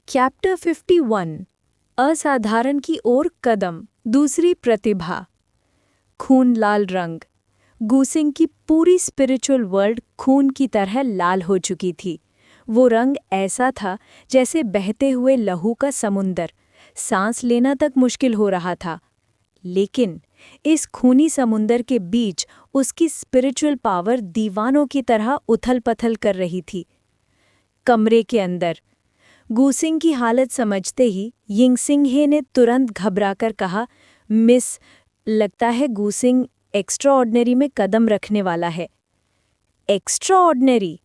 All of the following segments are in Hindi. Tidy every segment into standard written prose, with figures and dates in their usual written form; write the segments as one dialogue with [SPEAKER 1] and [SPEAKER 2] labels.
[SPEAKER 1] चैप्टर 51 असाधारण की ओर कदम। दूसरी प्रतिभा। खून लाल रंग। गूसिंग की पूरी स्पिरिचुअल वर्ल्ड खून की तरह लाल हो चुकी थी। वो रंग ऐसा था जैसे बहते हुए लहू का समुंदर। सांस लेना तक मुश्किल हो रहा था। लेकिन इस खूनी समुंदर के बीच उसकी स्पिरिचुअल पावर दीवानों की तरह उथल-पथल कर रही थी। कमरे के अंदर गूसिंग की हालत समझते ही यिंगसिंघे ने तुरंत घबराकर कहा, मिस, लगता है गूसिंग एक्स्ट्राऑर्डिनरी में कदम रखने वाला है। एक्स्ट्राऑर्डिनरी?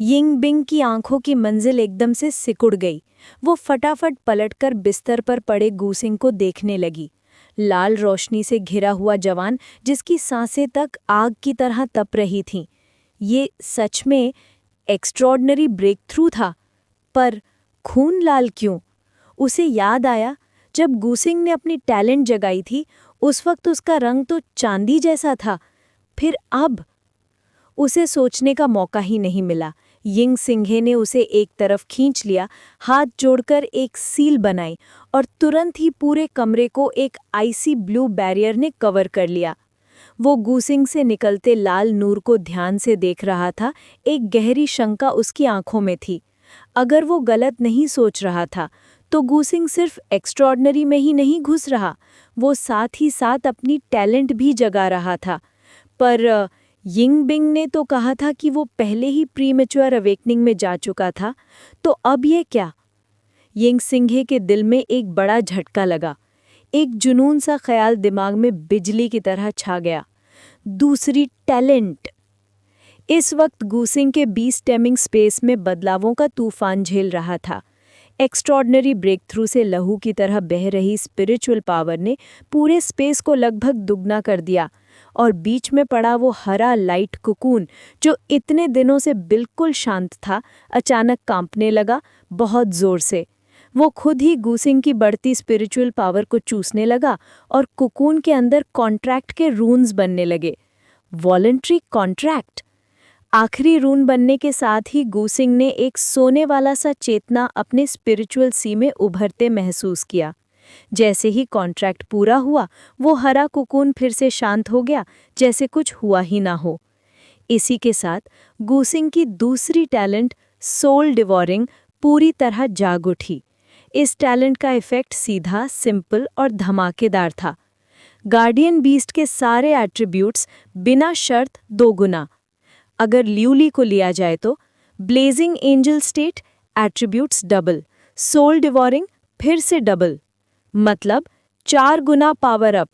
[SPEAKER 1] यिंगबिंग की आंखों की मंजिल एकदम से सिकुड़ गई। वो फटाफट पलटकर बिस्तर पर पड़े गूसिंग को देखने लगी। लाल रोशनी से घिरा हुआ जवान जिसकी सांसें तक आग की तरह तप रही थीं। ये सच में एक्स्ट्राऑर्डिनरी ब्रेक थ्रू था, पर खून लाल क्यों? उसे याद आया जब गूसिंग ने अपनी टैलेंट जगाई थी, उस वक्त उसका रंग तो चांदी जैसा था। फिर अब उसे सोचने का मौका ही नहीं मिला। यिंगसिंघे ने उसे एक तरफ खींच लिया, हाथ जोड़कर एक सील बनाई और तुरंत ही पूरे कमरे को एक आइसी ब्लू बैरियर ने कवर कर लिया। वो गूसिंग से निकलते लाल नूर को ध्यान से देख रहा था। एक गहरी शंका उसकी आंखों में थी। अगर वो गलत नहीं सोच रहा था, तो गूसिंग सिर्फ एक्स्ट्राऑर्डिनरी में ही नहीं घुस रहा, वो साथ ही साथ अपनी टैलेंट भी जगा रहा था। पर यिंगबिंग ने तो कहा था कि वो पहले ही प्रीमेच्योर अवेकनिंग में जा चुका था, तो अब ये क्या? यिंगसिंघे के दिल में एक बड़ा झटका लगा। एक जुनून सा ख्याल दिमाग में बिजली की तरह छा गया। दूसरी टैलेंट। इस वक्त गूसिंग के बीच स्टेमिंग स्पेस में बदलावों का तूफान झेल रहा था। एक्स्ट्राऑर्डिनरी ब्रेक थ्रू से लहू की तरह बह रही स्पिरिचुअल पावर ने पूरे स्पेस को लगभग दुगना कर दिया, और बीच में पड़ा वो हरा लाइट कुकून जो इतने दिनों से बिल्कुल शांत था, अचानक कांपने लगा, बहुत जोर से। वो खुद ही गूसिंग की बढ़ती स्पिरिचुअल पावर को चूसने लगा और कुकून के अंदर कॉन्ट्रैक्ट के रून्स बनने लगे। Voluntary contract. आखिरी रून बनने के साथ ही गूसिंग ने एक सोने वाला सा चेतना अपने स्पिरिचुअल सी में उभरते महसूस किया। जैसे ही कॉन्ट्रैक्ट पूरा हुआ, वो हरा कुकून फिर से शांत हो गया, जैसे कुछ हुआ ही ना हो। इसी के साथ गूसिंग की दूसरी टैलेंट, सोल डिवोरिंग, पूरी तरह जाग उठी। इस टैलेंट का इफेक्ट सीधा, सिंपल और धमाकेदार था। गार्डियन बीस्ट के सारे एट्रीब्यूट्स बिना शर्त दोगुना। अगर ल्यूली को लिया जाए तो blazing angel state, attributes double, soul devouring फिर से डबल, मतलब 4 गुना पावर अप,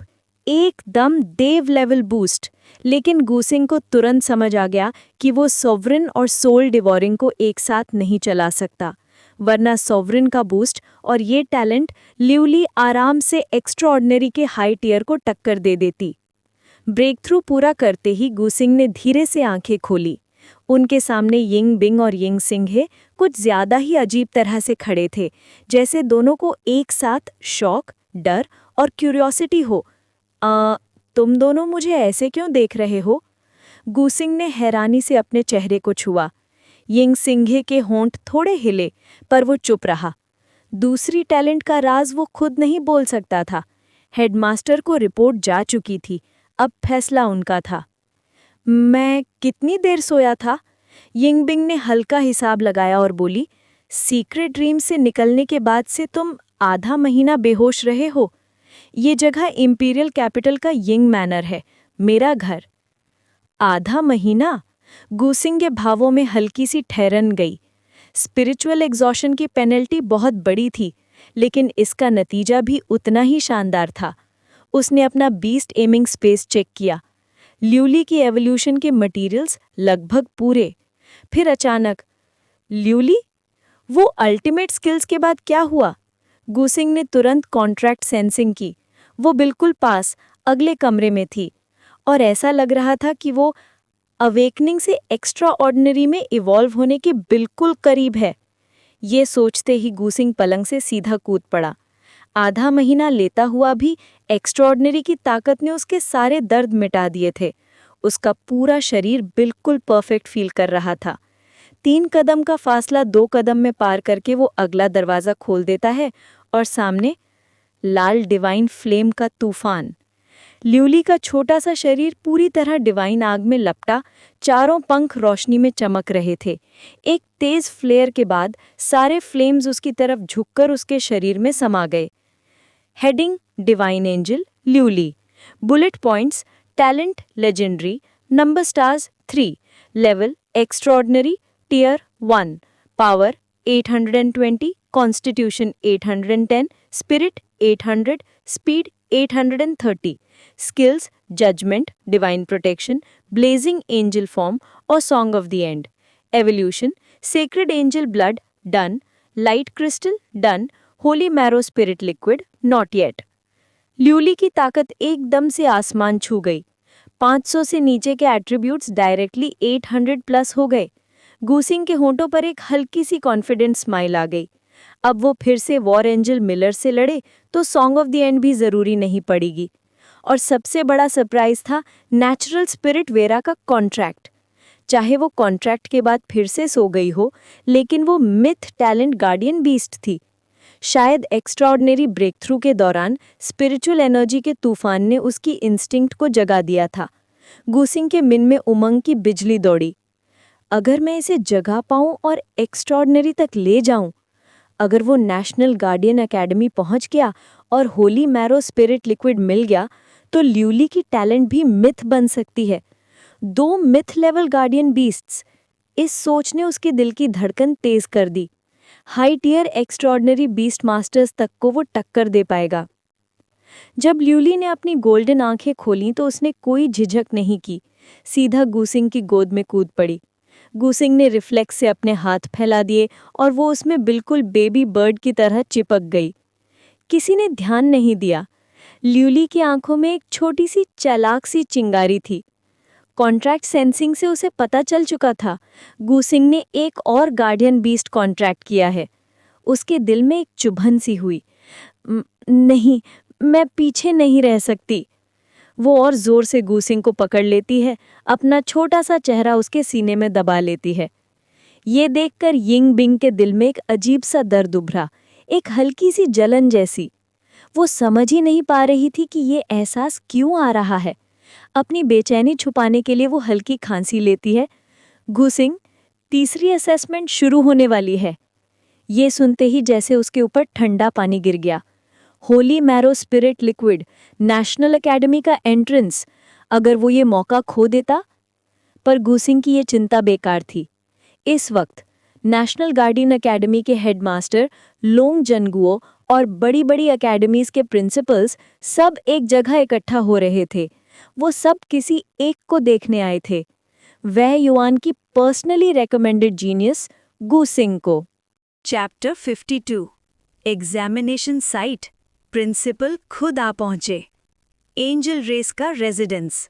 [SPEAKER 1] एकदम देव लेवल बूस्ट। लेकिन गूसिंग को तुरंत समझ आ गया कि वो सॉवरिन और सोल डिवोरिंग को एक साथ नहीं चला सकता, वरना सॉवरिन का बूस्ट और ये टैलेंट ल्यूली आराम से एक्स्ट्राऑर्डिनरी के हाई टियर को टक्कर दे देती। ब्रेक थ्रू पूरा करते ही गूसिंग ने धीरे से आंखें खोली। उनके सामने यिंगबिंग और यिंगसिंघे कुछ ज्यादा ही अजीब तरह से खड़े थे, जैसे दोनों को एक साथ शौक, डर और क्यूरियोसिटी हो। तुम दोनों मुझे ऐसे क्यों देख रहे हो? गूसिंग ने हैरानी से अपने चेहरे को छुआ। यिंगसिंघे के होंठ थोड़े हिले, पर वो चुप रहा। दूसरी टैलेंट का राज वो खुद नहीं बोल सकता था। हेडमास्टर को रिपोर्ट जा चुकी थी, अब फैसला उनका था। मैं कितनी देर सोया था? यिंगबिंग ने हल्का हिसाब लगाया और बोली, सीक्रेट ड्रीम से निकलने के बाद से तुम आधा महीना बेहोश रहे हो। ये जगह इंपीरियल कैपिटल का यिंग मैनर है, मेरा घर। आधा महीना? गूसिंग के भावों में हल्की सी ठहरन गई। स्पिरिचुअल एग्जॉशन की पेनल्टी बहुत बड़ी थी, लेकिन इसका नतीजा भी उतना ही शानदार था। उसने अपना बीस्ट एमिंग स्पेस चेक किया। ल्यूली की एवोल्यूशन के मटेरियल्स लगभग पूरे। फिर अचानक, ल्यूली? वो अल्टीमेट स्किल्स के बाद क्या हुआ? गूसिंग ने तुरंत कॉन्ट्रैक्ट सेंसिंग की। वो बिल्कुल पास, अगले कमरे में थी, और ऐसा लग रहा था कि वो अवेकनिंग से एक्स्ट्रा ऑर्डिनरी में इवॉल्व होने के बिल्कुल करीब है। ये सोचते ही गूसिंग पलंग से सीधा कूद पड़ा। आधा महीना लेता हुआ भी एक्स्ट्राऑर्डिनरी की ताकत ने उसके सारे दर्द मिटा दिए थे। उसका पूरा शरीर बिल्कुल परफेक्ट फील कर रहा था। 3 कदम का फासला 2 कदम में पार करके वो अगला दरवाज़ा खोल देता है और सामने लाल डिवाइन फ्लेम का तूफान। ल्यूली का छोटा सा शरीर पूरी तरह डिवाइन आग में लपटा, चारों पंख रोशनी में चमक रहे थे। एक तेज फ्लेयर के बाद सारे फ्लेम्स उसकी तरफ झुककर उसके शरीर में समा गए। Heading divine angel Liuli. Bullet points talent legendary, number stars 3, level extraordinary, tier 1, power 820, constitution 810, spirit 800, speed 830, skills judgment, divine protection, blazing angel form और song of the end. Evolution sacred angel blood done, light crystal done, holy marrow spirit liquid not yet. ल्यूली की ताकत एकदम से आसमान छू गई। 500 से नीचे के एट्रीब्यूट्स डायरेक्टली 800 प्लस हो गए। गूसिंग के होंठों पर एक हल्की सी कॉन्फिडेंट स्माइल आ गई। अब वो फिर से वॉर एंजल मिलर से लड़े तो सॉन्ग ऑफ द एंड भी जरूरी नहीं पड़ेगी। और सबसे बड़ा सरप्राइज था नेचुरल स्पिरिट वेरा का कॉन्ट्रैक्ट। चाहे वो कॉन्ट्रैक्ट के बाद फिर से सो गई हो, लेकिन वो मिथ टैलेंट गार्डियन बीस्ट थी। शायद एक्स्ट्राऑर्डिनरी ब्रेक थ्रू के दौरान स्पिरिचुअल एनर्जी के तूफान ने उसकी इंस्टिंक्ट को जगा दिया था। गूसिंग के मन में उमंग की बिजली दौड़ी। अगर मैं इसे जगा पाऊं और एक्स्ट्राऑर्डिनरी तक ले जाऊं, अगर वो नेशनल गार्डियन एकेडमी पहुंच गया और होली मैरो स्पिरिट लिक्विड मिल गया, तो ल्यूली की टैलेंट भी मिथ बन सकती है। 2 मिथ लेवल गार्डियन बीस्ट्स। इस सोच ने उसके दिल की धड़कन तेज कर दी। High tier extraordinary beast masters तक को वो टक्कर दे पाएगा। जब ल्यूली ने अपनी गोल्डन आंखें खोलीं तो उसने कोई झिझक नहीं की, सीधा गूसिंग की गोद में कूद पड़ी। गूसिंग ने रिफ्लेक्स से अपने हाथ फैला दिए और वो उसमें बिल्कुल बेबी बर्ड की तरह चिपक गई। किसी ने ध्यान नहीं दिया। ल्यूली की आंखों में एक छोटी सी चालाक सी चिंगारी थी। कॉन्ट्रैक्ट सेंसिंग से उसे पता चल चुका था, गूसिंग ने एक और गार्डियन बीस्ट कॉन्ट्रैक्ट किया है। उसके दिल में एक चुभन सी हुई। नहीं, मैं पीछे नहीं रह सकती। वो और जोर से गूसिंग को पकड़ लेती है, अपना छोटा सा चेहरा उसके सीने में दबा लेती है। ये देखकर यिंग बिंग के दिल में एक अजीब सा दर्द उभरा, एक हल्की सी जलन जैसी। वो समझ ही नहीं पा रही थी कि ये एहसास क्यों आ रहा है। अपनी बेचैनी छुपाने के लिए वो हल्की खांसी लेती है। गूसिंग, तीसरी असेसमेंट शुरू होने वाली है। ये सुनते ही जैसे उसके ऊपर ठंडा पानी गिर गया। Holi marrow spirit liquid, national academy का एंट्रेंस। अगर वो ये मौका खो देता? पर गूसिंग की ये चिंता बेकार थी। इस वक्त नेशनल गार्डियन एकेडमी के हेडमास्टर लोंग जंगुओ और बड़ी बड़ी एकेडमीज के प्रिंसिपल्स सब एक जगह इकट्ठा हो रहे थे। वो सब किसी एक को देखने आए थे, वह युआन की पर्सनली रेकमेंडेड जीनियस गूसिंग को। Chapter 52 examination site. प्रिंसिपल खुद आ पहुंचे। एंजल रेस का रेजिडेंस।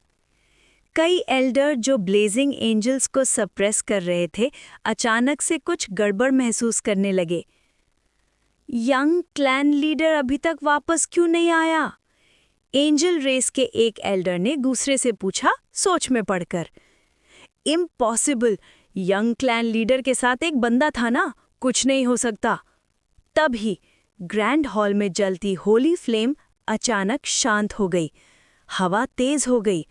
[SPEAKER 1] कई एल्डर जो ब्लेजिंग एंजल्स को सप्रेस कर रहे थे, अचानक से कुछ गड़बड़ महसूस करने लगे। यंग क्लैन लीडर अभी तक वापस क्यों नहीं आया? एंजल रेस के एक एल्डर ने दूसरे से पूछा, सोच में पड़कर। इम्पॉसिबल, यंग क्लैन लीडर के साथ एक बंदा था ना, कुछ नहीं हो सकता। तभी ग्रैंड हॉल में जलती होली फ्लेम अचानक शांत हो गई। हवा तेज हो गई।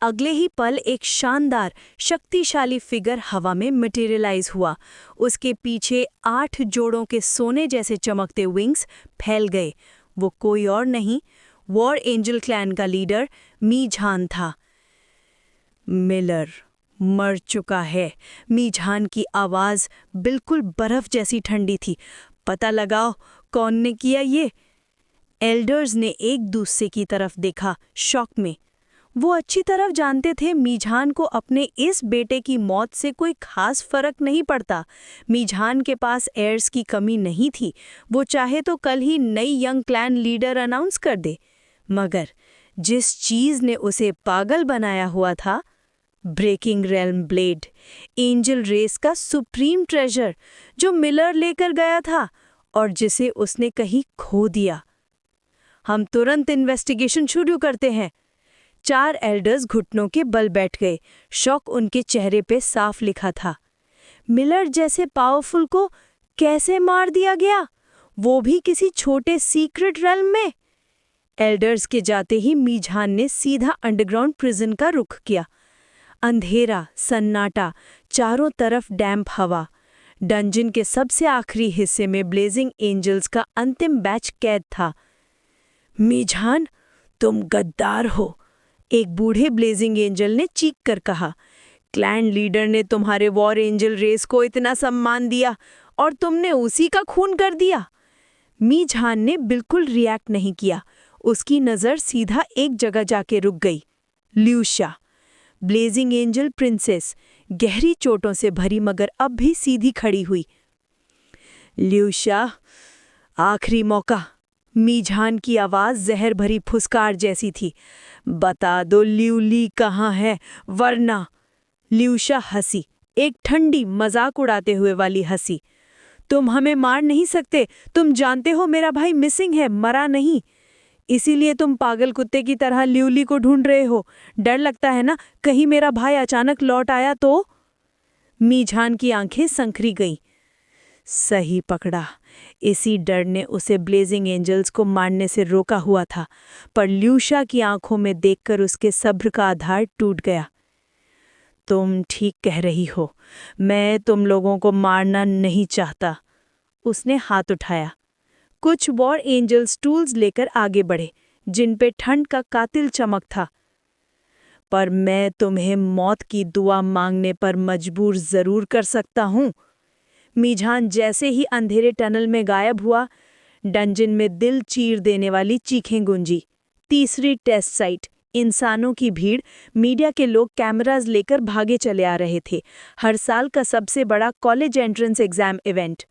[SPEAKER 1] अगले ही पल एक शानदार शक्तिशाली फिगर हवा में मटेरियलाइज हुआ। उसके पीछे 8 जोड़ों के सोने जैसे चमकते विंग्स फैल गए। वो कोई और नहीं, वॉर एंजल क्लैन का लीडर मीझान था। मिलर मर चुका है। मीझान की आवाज बिल्कुल बर्फ जैसी ठंडी थी। पता लगाओ कौन ने किया ये? एल्डर्स ने एक दूसरे की तरफ देखा, शॉक में। वो अच्छी तरह जानते थे मीझान को अपने इस बेटे की मौत से कोई खास फर्क नहीं पड़ता। मीझान के पास एयर्स की कमी नहीं थी। वो चाहे तो कल ही नई यंग क्लैन लीडर अनाउंस कर दे। मगर जिस चीज ने उसे पागल बनाया हुआ था, breaking realm blade, angel race का सुप्रीम ट्रेजर, जो मिलर लेकर गया था और जिसे उसने कहीं खो दिया। हम तुरंत इन्वेस्टिगेशन शुरू करते हैं। 4 एल्डर्स घुटनों के बल बैठ गए। शौक उनके चेहरे पे साफ लिखा था। मिलर जैसे पावरफुल को कैसे मार दिया गया, वो भी किसी छोटे सीक्रेट रेल्म में? एल्डर्स के जाते ही मीजान ने सीधा अंडरग्राउंड प्रिजन का रुख किया। अंधेरा, सन्नाटा, चारों तरफ डैम्प हवा। डंजन के सबसे आखिरी हिस्से में ब्लेजिंग एंजल्स का अंतिम बैच कैद था। मीजान, तुम गद्दार हो, एक बूढ़े ब्लेजिंग एंजल ने चीख कर कहा। क्लैन लीडर ने तुम्हारे वॉर एंजल रेस को इतना सम्मान दिया और तुमने उसी का खून कर दिया। मीजान ने बिल्कुल रिएक्ट नहीं किया। उसकी नज़र सीधा एक जगह जाके रुक गई। ल्यूशा, ब्लेजिंग एंजल प्रिंसेस, गहरी चोटों से भरी मगर अब भी सीधी खड़ी हुई। ल्यूशा, आखिरी मौका। मीजान की आवाज़ जहर भरी फुसकार जैसी थी। बता दो ल्यूली कहाँ है, वरना। ल्यूशा हंसी, एक ठंडी मजाक उड़ाते हुए वाली हंसी। तुम हमें मार नहीं सकते, तुम जानते हो मेरा भाई मिसिंग है, मरा नहीं। इसीलिए तुम पागल कुत्ते की तरह ल्यूली को ढूंढ रहे हो। डर लगता है ना, कहीं मेरा भाई अचानक लौट आया तो? मीजान की आंखें संखरी गईं। सही पकड़ा, इसी डर ने उसे ब्लेजिंग एंजल्स को मारने से रोका हुआ था, पर ल्यूशा की आंखों में देखकर उसके सब्र का आधार टूट गया। तुम ठीक कह रही हो, मैं तुम लोगों को मारना नहीं चाहता। उसने हाथ उठाया। कुछ वॉर एंजल्स टूल्स लेकर आगे बढ़े, जिन पे ठंड का कातिल चमक था। पर मैं तुम्हें मौत की दुआ मांगने पर मजबूर जरूर कर सकता हूँ। मीजान जैसे ही अंधेरे टनल में गायब हुआ, डंजन में दिल चीर देने वाली चीखें गूंजी। तीसरी टेस्ट साइट, इंसानों की भीड़, मीडिया के लोग कैमराज लेकर भागे चले आ रहे थे। हर साल का सबसे बड़ा कॉलेज एंट्रेंस एग्जाम इवेंट।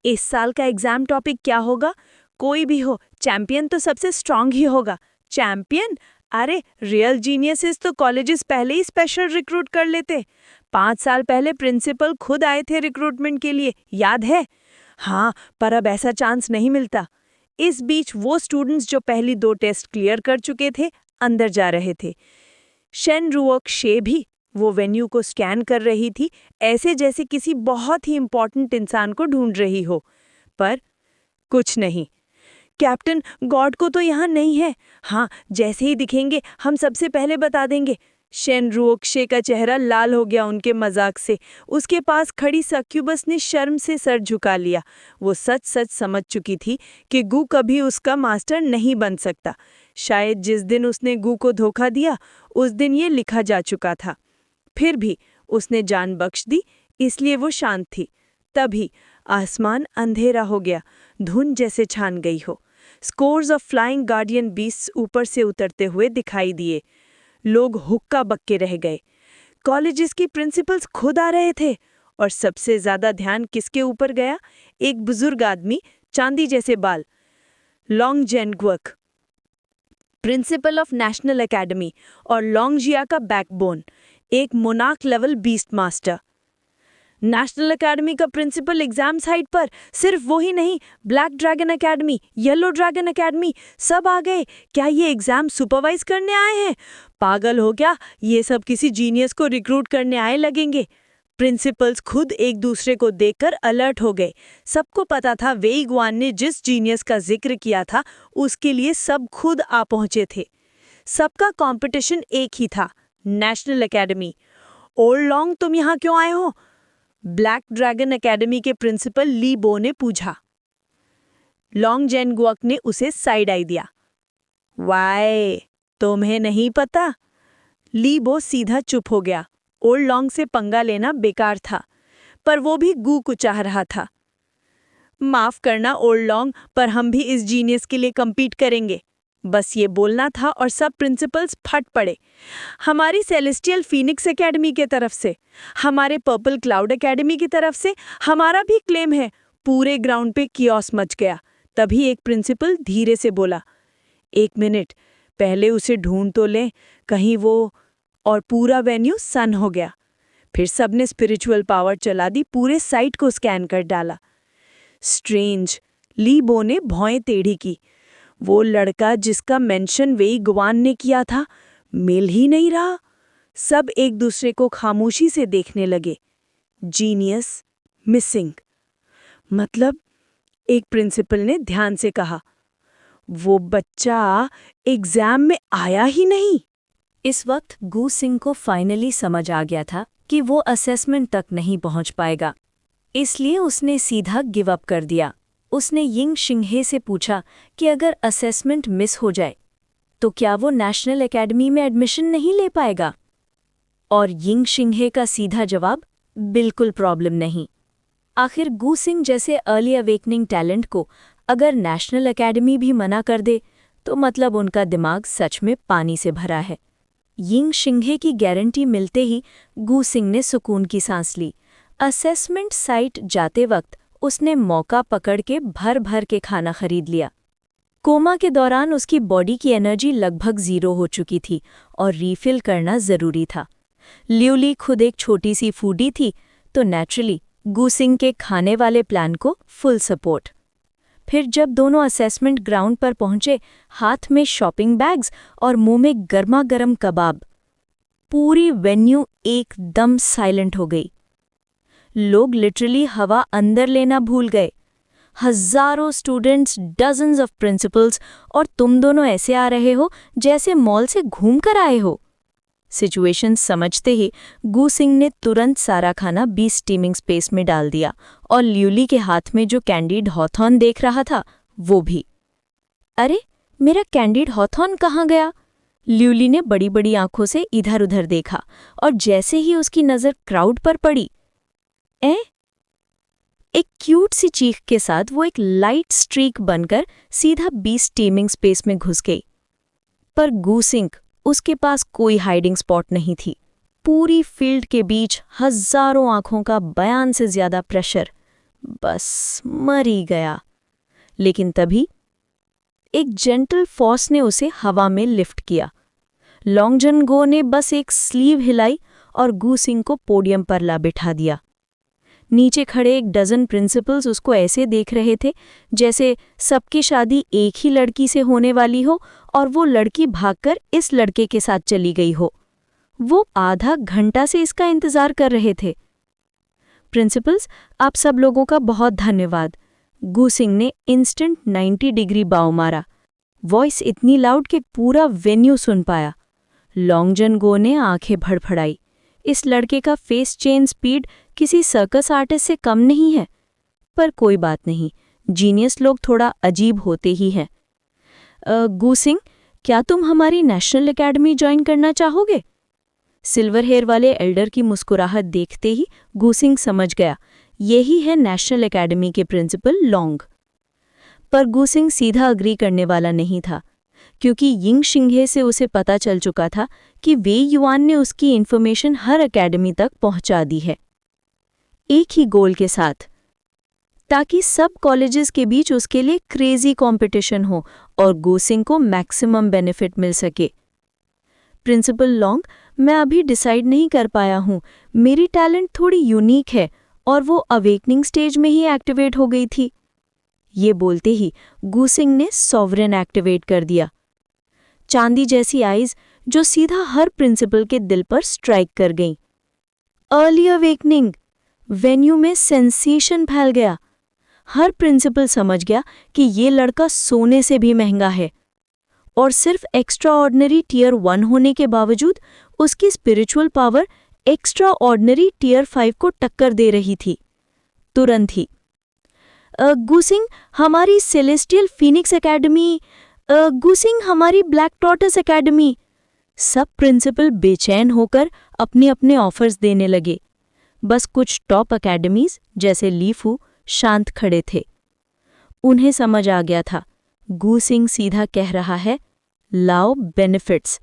[SPEAKER 1] इस साल का एग्जाम टॉपिक क्या होगा? कोई भी हो, चैंपियन तो सबसे स्ट्रांग ही होगा। चैंपियन? अरे रियल जीनियसेस तो कॉलेजेस पहले ही स्पेशल रिक्रूट कर लेते। 5 साल पहले प्रिंसिपल खुद आए थे रिक्रूटमेंट के लिए, याद है? हाँ, पर अब ऐसा चांस नहीं मिलता। इस बीच वो स्टूडेंट्स जो पहली 2 टेस्ट क्लियर कर चुके थे, अंदर जा रहे थे। शेन रुओक शे भी वो वेन्यू को स्कैन कर रही थी, ऐसे जैसे किसी बहुत ही इंपॉर्टेंट इंसान को ढूंढ रही हो। पर कुछ नहीं। कैप्टन, गॉड को तो यहाँ नहीं है। हाँ, जैसे ही दिखेंगे हम सबसे पहले बता देंगे। शेन रुओक्शे का चेहरा लाल हो गया उनके मजाक से। उसके पास खड़ी सक्यूबस ने शर्म से सर झुका लिया। वो सच सच समझ चुकी थी कि गू कभी उसका मास्टर नहीं बन सकता। शायद जिस दिन उसने गू को धोखा दिया, उस दिन ये लिखा जा चुका था। फिर भी उसने जान बख्श दी, इसलिए वो शांत थी। तभी आसमान अंधेरा हो गया, धुंध जैसे छान गई हो। Scores of flying guardian beasts ऊपर से उतरते हुए दिखाई दिए। लोग हुक्का बक्के रह गए। कॉलेजेस की प्रिंसिपल्स खुद आ रहे थे। और सबसे ज्यादा ध्यान किसके ऊपर गया? एक बुजुर्ग आदमी, चांदी जैसे बाल, लॉन्ग जेनग्वक, प्रिंसिपल ऑफ नेशनल एकेडमी और लॉन्गजिया का बैकबोन, एक monarch level beast master. National academy का प्रिंसिपल एग्जाम साइट पर। सिर्फ वो ही नहीं, black dragon academy, yellow dragon academy, सब आ गए। क्या ये एग्जाम सुपरवाइज करने आए हैं? पागल हो क्या? ये सब किसी जीनियस को रिक्रूट करने आए लगेंगे। प्रिंसिपल्स खुद एक दूसरे को देखकर अलर्ट हो गए। सबको पता था वेई गुआन ने जिस जीनियस का जिक्र किया था, उसके लिए सब खुद आ पहुंचे थे। सबका कंपटीशन एक ही था, नेशनल एकेडमी। ओल्ड लॉन्ग, तुम यहाँ क्यों आए हो? ब्लैक ड्रैगन एकेडमी के प्रिंसिपल ली बो ने पूछा। लॉन्ग जेनग्वक ने उसे साइड आई दिया। वाई, तुम्हें नहीं पता? ली बो सीधा चुप हो गया। ओल्ड लॉन्ग से पंगा लेना बेकार था, पर वो भी गू को चाह रहा था। माफ करना ओल्ड लॉन्ग, पर हम भी इस जीनियस के लिए compete करेंगे। बस ये बोलना था और सब प्रिंसिपल्स फट पड़े। हमारी सेलेस्टियल फीनिक्स एकेडमी के तरफ से, हमारे पर्पल क्लाउड एकेडमी की तरफ से हमारा भी क्लेम है। पूरे ग्राउंड पे कियोस मच गया। तभी एक प्रिंसिपल धीरे से बोला, 1 मिनट, पहले उसे ढूंढ तो लें, कहीं वो। और पूरा वेन्यू सन हो गया। फिर सबने स्पिरिचुअल पावर चला दी, पूरे साइट को स्कैन कर डाला। स्ट्रेंज, ली बो ने भौएं टेढ़ी की। वो लड़का जिसका मेंशन वेई गुआन ने किया था, मिल ही नहीं रहा। सब एक दूसरे को खामोशी से देखने लगे।
[SPEAKER 2] Genius missing. मतलब एक प्रिंसिपल ने ध्यान से कहा, वो बच्चा एग्जाम में आया ही नहीं।
[SPEAKER 1] इस वक्त गू सिंह को फाइनली समझ आ गया था कि वो असेसमेंट तक नहीं पहुंच पाएगा, इसलिए उसने सीधा गिव अप कर दिया। उसने यिंग शिंहे से पूछा कि अगर असेसमेंट मिस हो जाए तो क्या वो नेशनल एकेडमी में एडमिशन नहीं ले पाएगा? और यिंग शिंहे का सीधा जवाब, बिल्कुल प्रॉब्लम नहीं। आखिर गू सिंह जैसे अर्ली अवेकनिंग टैलेंट को अगर नेशनल एकेडमी भी मना कर दे तो मतलब उनका दिमाग सच में पानी से भरा है। यिंग शिंहे की गारंटी मिलते ही गू सिंह ने सुकून की सांस ली। असेसमेंट साइट जाते वक्त उसने मौका पकड़ के भर भर के खाना खरीद लिया। कोमा के दौरान उसकी बॉडी की एनर्जी लगभग 0 हो चुकी थी और रीफिल करना जरूरी था। ल्यूली खुद एक छोटी सी फूडी थी, तो नेचुरली गू सिंह के खाने वाले प्लान को फुल सपोर्ट। फिर जब दोनों असेसमेंट ग्राउंड पर पहुंचे, हाथ में शॉपिंग बैग्स और मुंह में गर्मा गर्म कबाब, पूरी वेन्यू एकदम साइलेंट हो गई। लोग लिटरली हवा अंदर लेना भूल गए। हजारों स्टूडेंट्स, डजन्स ऑफ प्रिंसिपल्स, और तुम दोनों ऐसे आ रहे हो जैसे मॉल से घूम कर आए हो। सिचुएशन समझते ही गू सिंह ने तुरंत सारा खाना 20 स्टीमिंग स्पेस में डाल दिया और ल्यूली के हाथ में जो कैंडीड हॉथॉर्न देख रहा था वो भी। अरे, मेरा कैंडीड हॉथॉर्न कहाँ गया? ल्यूली ने बड़ी बड़ी आंखों से इधर उधर देखा और जैसे ही उसकी नजर क्राउड पर पड़ी, एक क्यूट सी चीख के साथ वो एक लाइट स्ट्रीक बनकर सीधा 20 स्टीमिंग स्पेस में घुस गई। पर गू सिंह, उसके पास कोई हाइडिंग स्पॉट नहीं थी। पूरी फील्ड के बीच हजारों आंखों का बयान से ज्यादा प्रेशर, बस मर ही गया। लेकिन तभी एक जेंटल फोर्स ने उसे हवा में लिफ्ट किया। लॉन्गजन गो ने बस एक स्लीव हिलाई और गू सिंह को पोडियम पर ला बिठा दिया। नीचे खड़े एक डजन प्रिंसिपल्स उसको ऐसे देख रहे थे जैसे सबकी शादी एक ही लड़की से होने वाली हो और वो लड़की भागकर इस लड़के के साथ चली गई हो। वो आधा घंटा से इसका इंतजार कर रहे थे। प्रिंसिपल्स, आप सब लोगों का बहुत धन्यवाद। गू सिंह ने इंस्टेंट 90 डिग्री बाव मारा। वॉइस इतनी लाउड कि पूरा वेन्यू सुन पाया। लॉन्गजन गो ने आंखें फड़फड़ाई। इस लड़के का फेस चेंज स्पीड किसी सर्कस आर्टिस्ट से कम नहीं है। पर कोई बात नहीं, जीनियस लोग थोड़ा अजीब होते ही हैं। गू सिंह, क्या तुम हमारी नेशनल एकेडमी ज्वाइन करना चाहोगे? सिल्वर हेयर वाले एल्डर की मुस्कुराहट देखते ही गू सिंह समझ गया, यही है नेशनल एकेडमी के प्रिंसिपल लॉन्ग। पर गू सिंह सीधा अग्री करने वाला नहीं था, क्योंकि यिंग शिंहे से उसे पता चल चुका था कि वे युआन ने उसकी इन्फॉर्मेशन हर एकेडमी तक पहुंचा दी है, एक ही गोल के साथ, ताकि सब कॉलेजेस के बीच उसके लिए क्रेजी कंपटीशन हो और गू सिंह को मैक्सिमम बेनिफिट मिल सके। प्रिंसिपल लॉन्ग, मैं अभी डिसाइड नहीं कर पाया हूँ। मेरी टैलेंट थोड़ी यूनिक है और वो अवेकनिंग स्टेज में ही एक्टिवेट हो गई थी। ये बोलते ही गू सिंह ने सॉवरेन एक्टिवेट कर दिया। चांदी जैसी आइज जो सीधा हर प्रिंसिपल के दिल पर स्ट्राइक कर गईं। अर्ली अवेकनिंग, वेन्यू में सेंसेशन फैल गया। हर प्रिंसिपल समझ गया कि ये लड़का सोने से भी महंगा है और सिर्फ एक्स्ट्रा ऑर्डिनरी टियर 1 होने के बावजूद उसकी spiritual power extraordinary tier 5 को टक्कर दे रही थी। तुरंत ही गू सिंह, हमारी सेलेस्टियल फीनिक्स एकेडमी, गू सिंह, हमारी ब्लैक टॉर्टस एकेडमी। सब प्रिंसिपल बेचैन होकर अपने अपने ऑफर्स देने लगे। बस कुछ टॉप एकेडमीज जैसे लीफू शांत खड़े थे। उन्हें समझ आ गया था, गू सिंह सीधा कह रहा है, लाओ बेनिफिट्स।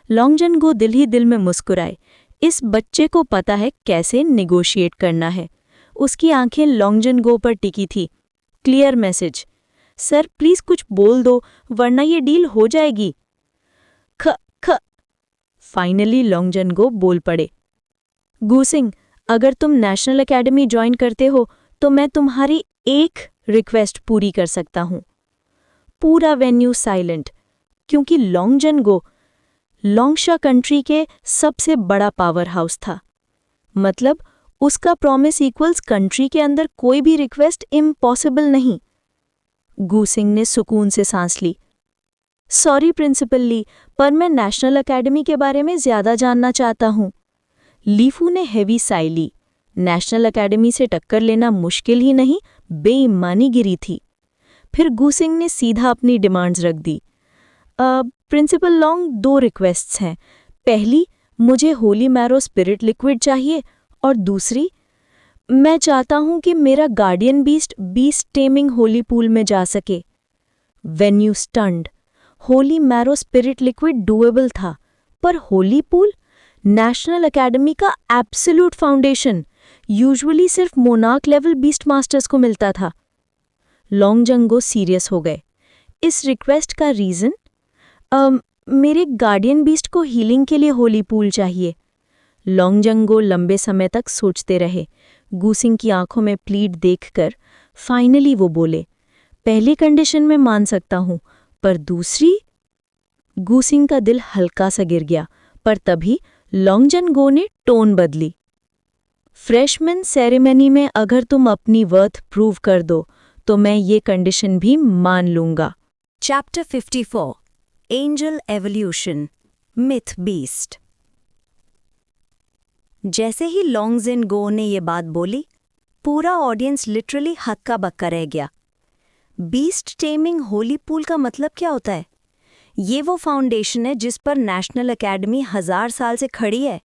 [SPEAKER 1] लॉन्गजन गो दिल ही दिल में मुस्कुराए। इस बच्चे को पता है कैसे निगोशिएट करना है। उसकी आंखें लॉन्गजन गो पर टिकी थी। क्लियर मैसेज, सर प्लीज कुछ बोल दो वरना ये डील हो जाएगी। ख ख फाइनली लॉन्गजन गो बोल पड़े, गू सिंह, अगर तुम नेशनल एकेडमी ज्वाइन करते हो तो मैं तुम्हारी एक रिक्वेस्ट पूरी कर सकता हूं। पूरा वेन्यू साइलेंट, क्योंकि लॉन्गजन गो लॉन्गशा कंट्री के सबसे बड़ा पावर हाउस था। मतलब उसका प्रॉमिस इक्वल्स कंट्री के अंदर कोई भी रिक्वेस्ट इम्पॉसिबल नहीं। गूसिंग ने सुकून से सांस ली। सॉरी प्रिंसिपल ली, पर मैं नेशनल एकेडमी के बारे में ज्यादा जानना चाहता हूँ। लीफू ने हेवी साई ली। नेशनल एकेडमी से टक्कर लेना मुश्किल ही नहीं, बेईमानी गिरी थी। फिर गूसिंग ने सीधा अपनी डिमांड्स रख दी। प्रिंसिपल लॉन्ग 2 रिक्वेस्ट्स हैं। पहली, मुझे होली मैरो स्पिरिट लिक्विड चाहिए, और दूसरी, मैं चाहता हूं कि मेरा guardian beast taming holy pool में जा सके। Venue stunned. Holi marrow spirit liquid doable था, पर होली पूल, नेशनल एकेडमी का एब्सोल्यूट फाउंडेशन, यूजुअली सिर्फ मोनार्क लेवल बीस्ट मास्टर्स को मिलता था। लॉन्गजंगो सीरियस हो गए। इस रिक्वेस्ट का रीज़न? मेरे गार्डियन बीस्ट को हीलिंग के लिए होली पूल चाहिए। लॉन्गजंगो लंबे समय तक सोचते रहे। गूसिंग की आंखों में प्लीड देखकर फाइनली वो बोले, पहली कंडीशन में मान सकता हूँ, पर दूसरी? गूसिंग का दिल हल्का सा गिर गया, पर तभी लॉन्गजंगो ने टोन बदली। फ्रेशमैन सेरेमनी में अगर तुम अपनी वर्थ प्रूव कर दो तो मैं ये कंडीशन भी मान लूंगा।
[SPEAKER 3] Chapter 54 angel evolution myth beast. जैसे ही लॉन्गजिनगो ने ये बात बोली, पूरा ऑडियंस लिटरली हक्का बक्का रह गया। बीस्ट टेमिंग होली पूल का मतलब क्या होता है? ये वो फाउंडेशन है जिस पर नेशनल एकेडमी 1000 साल से खड़ी है।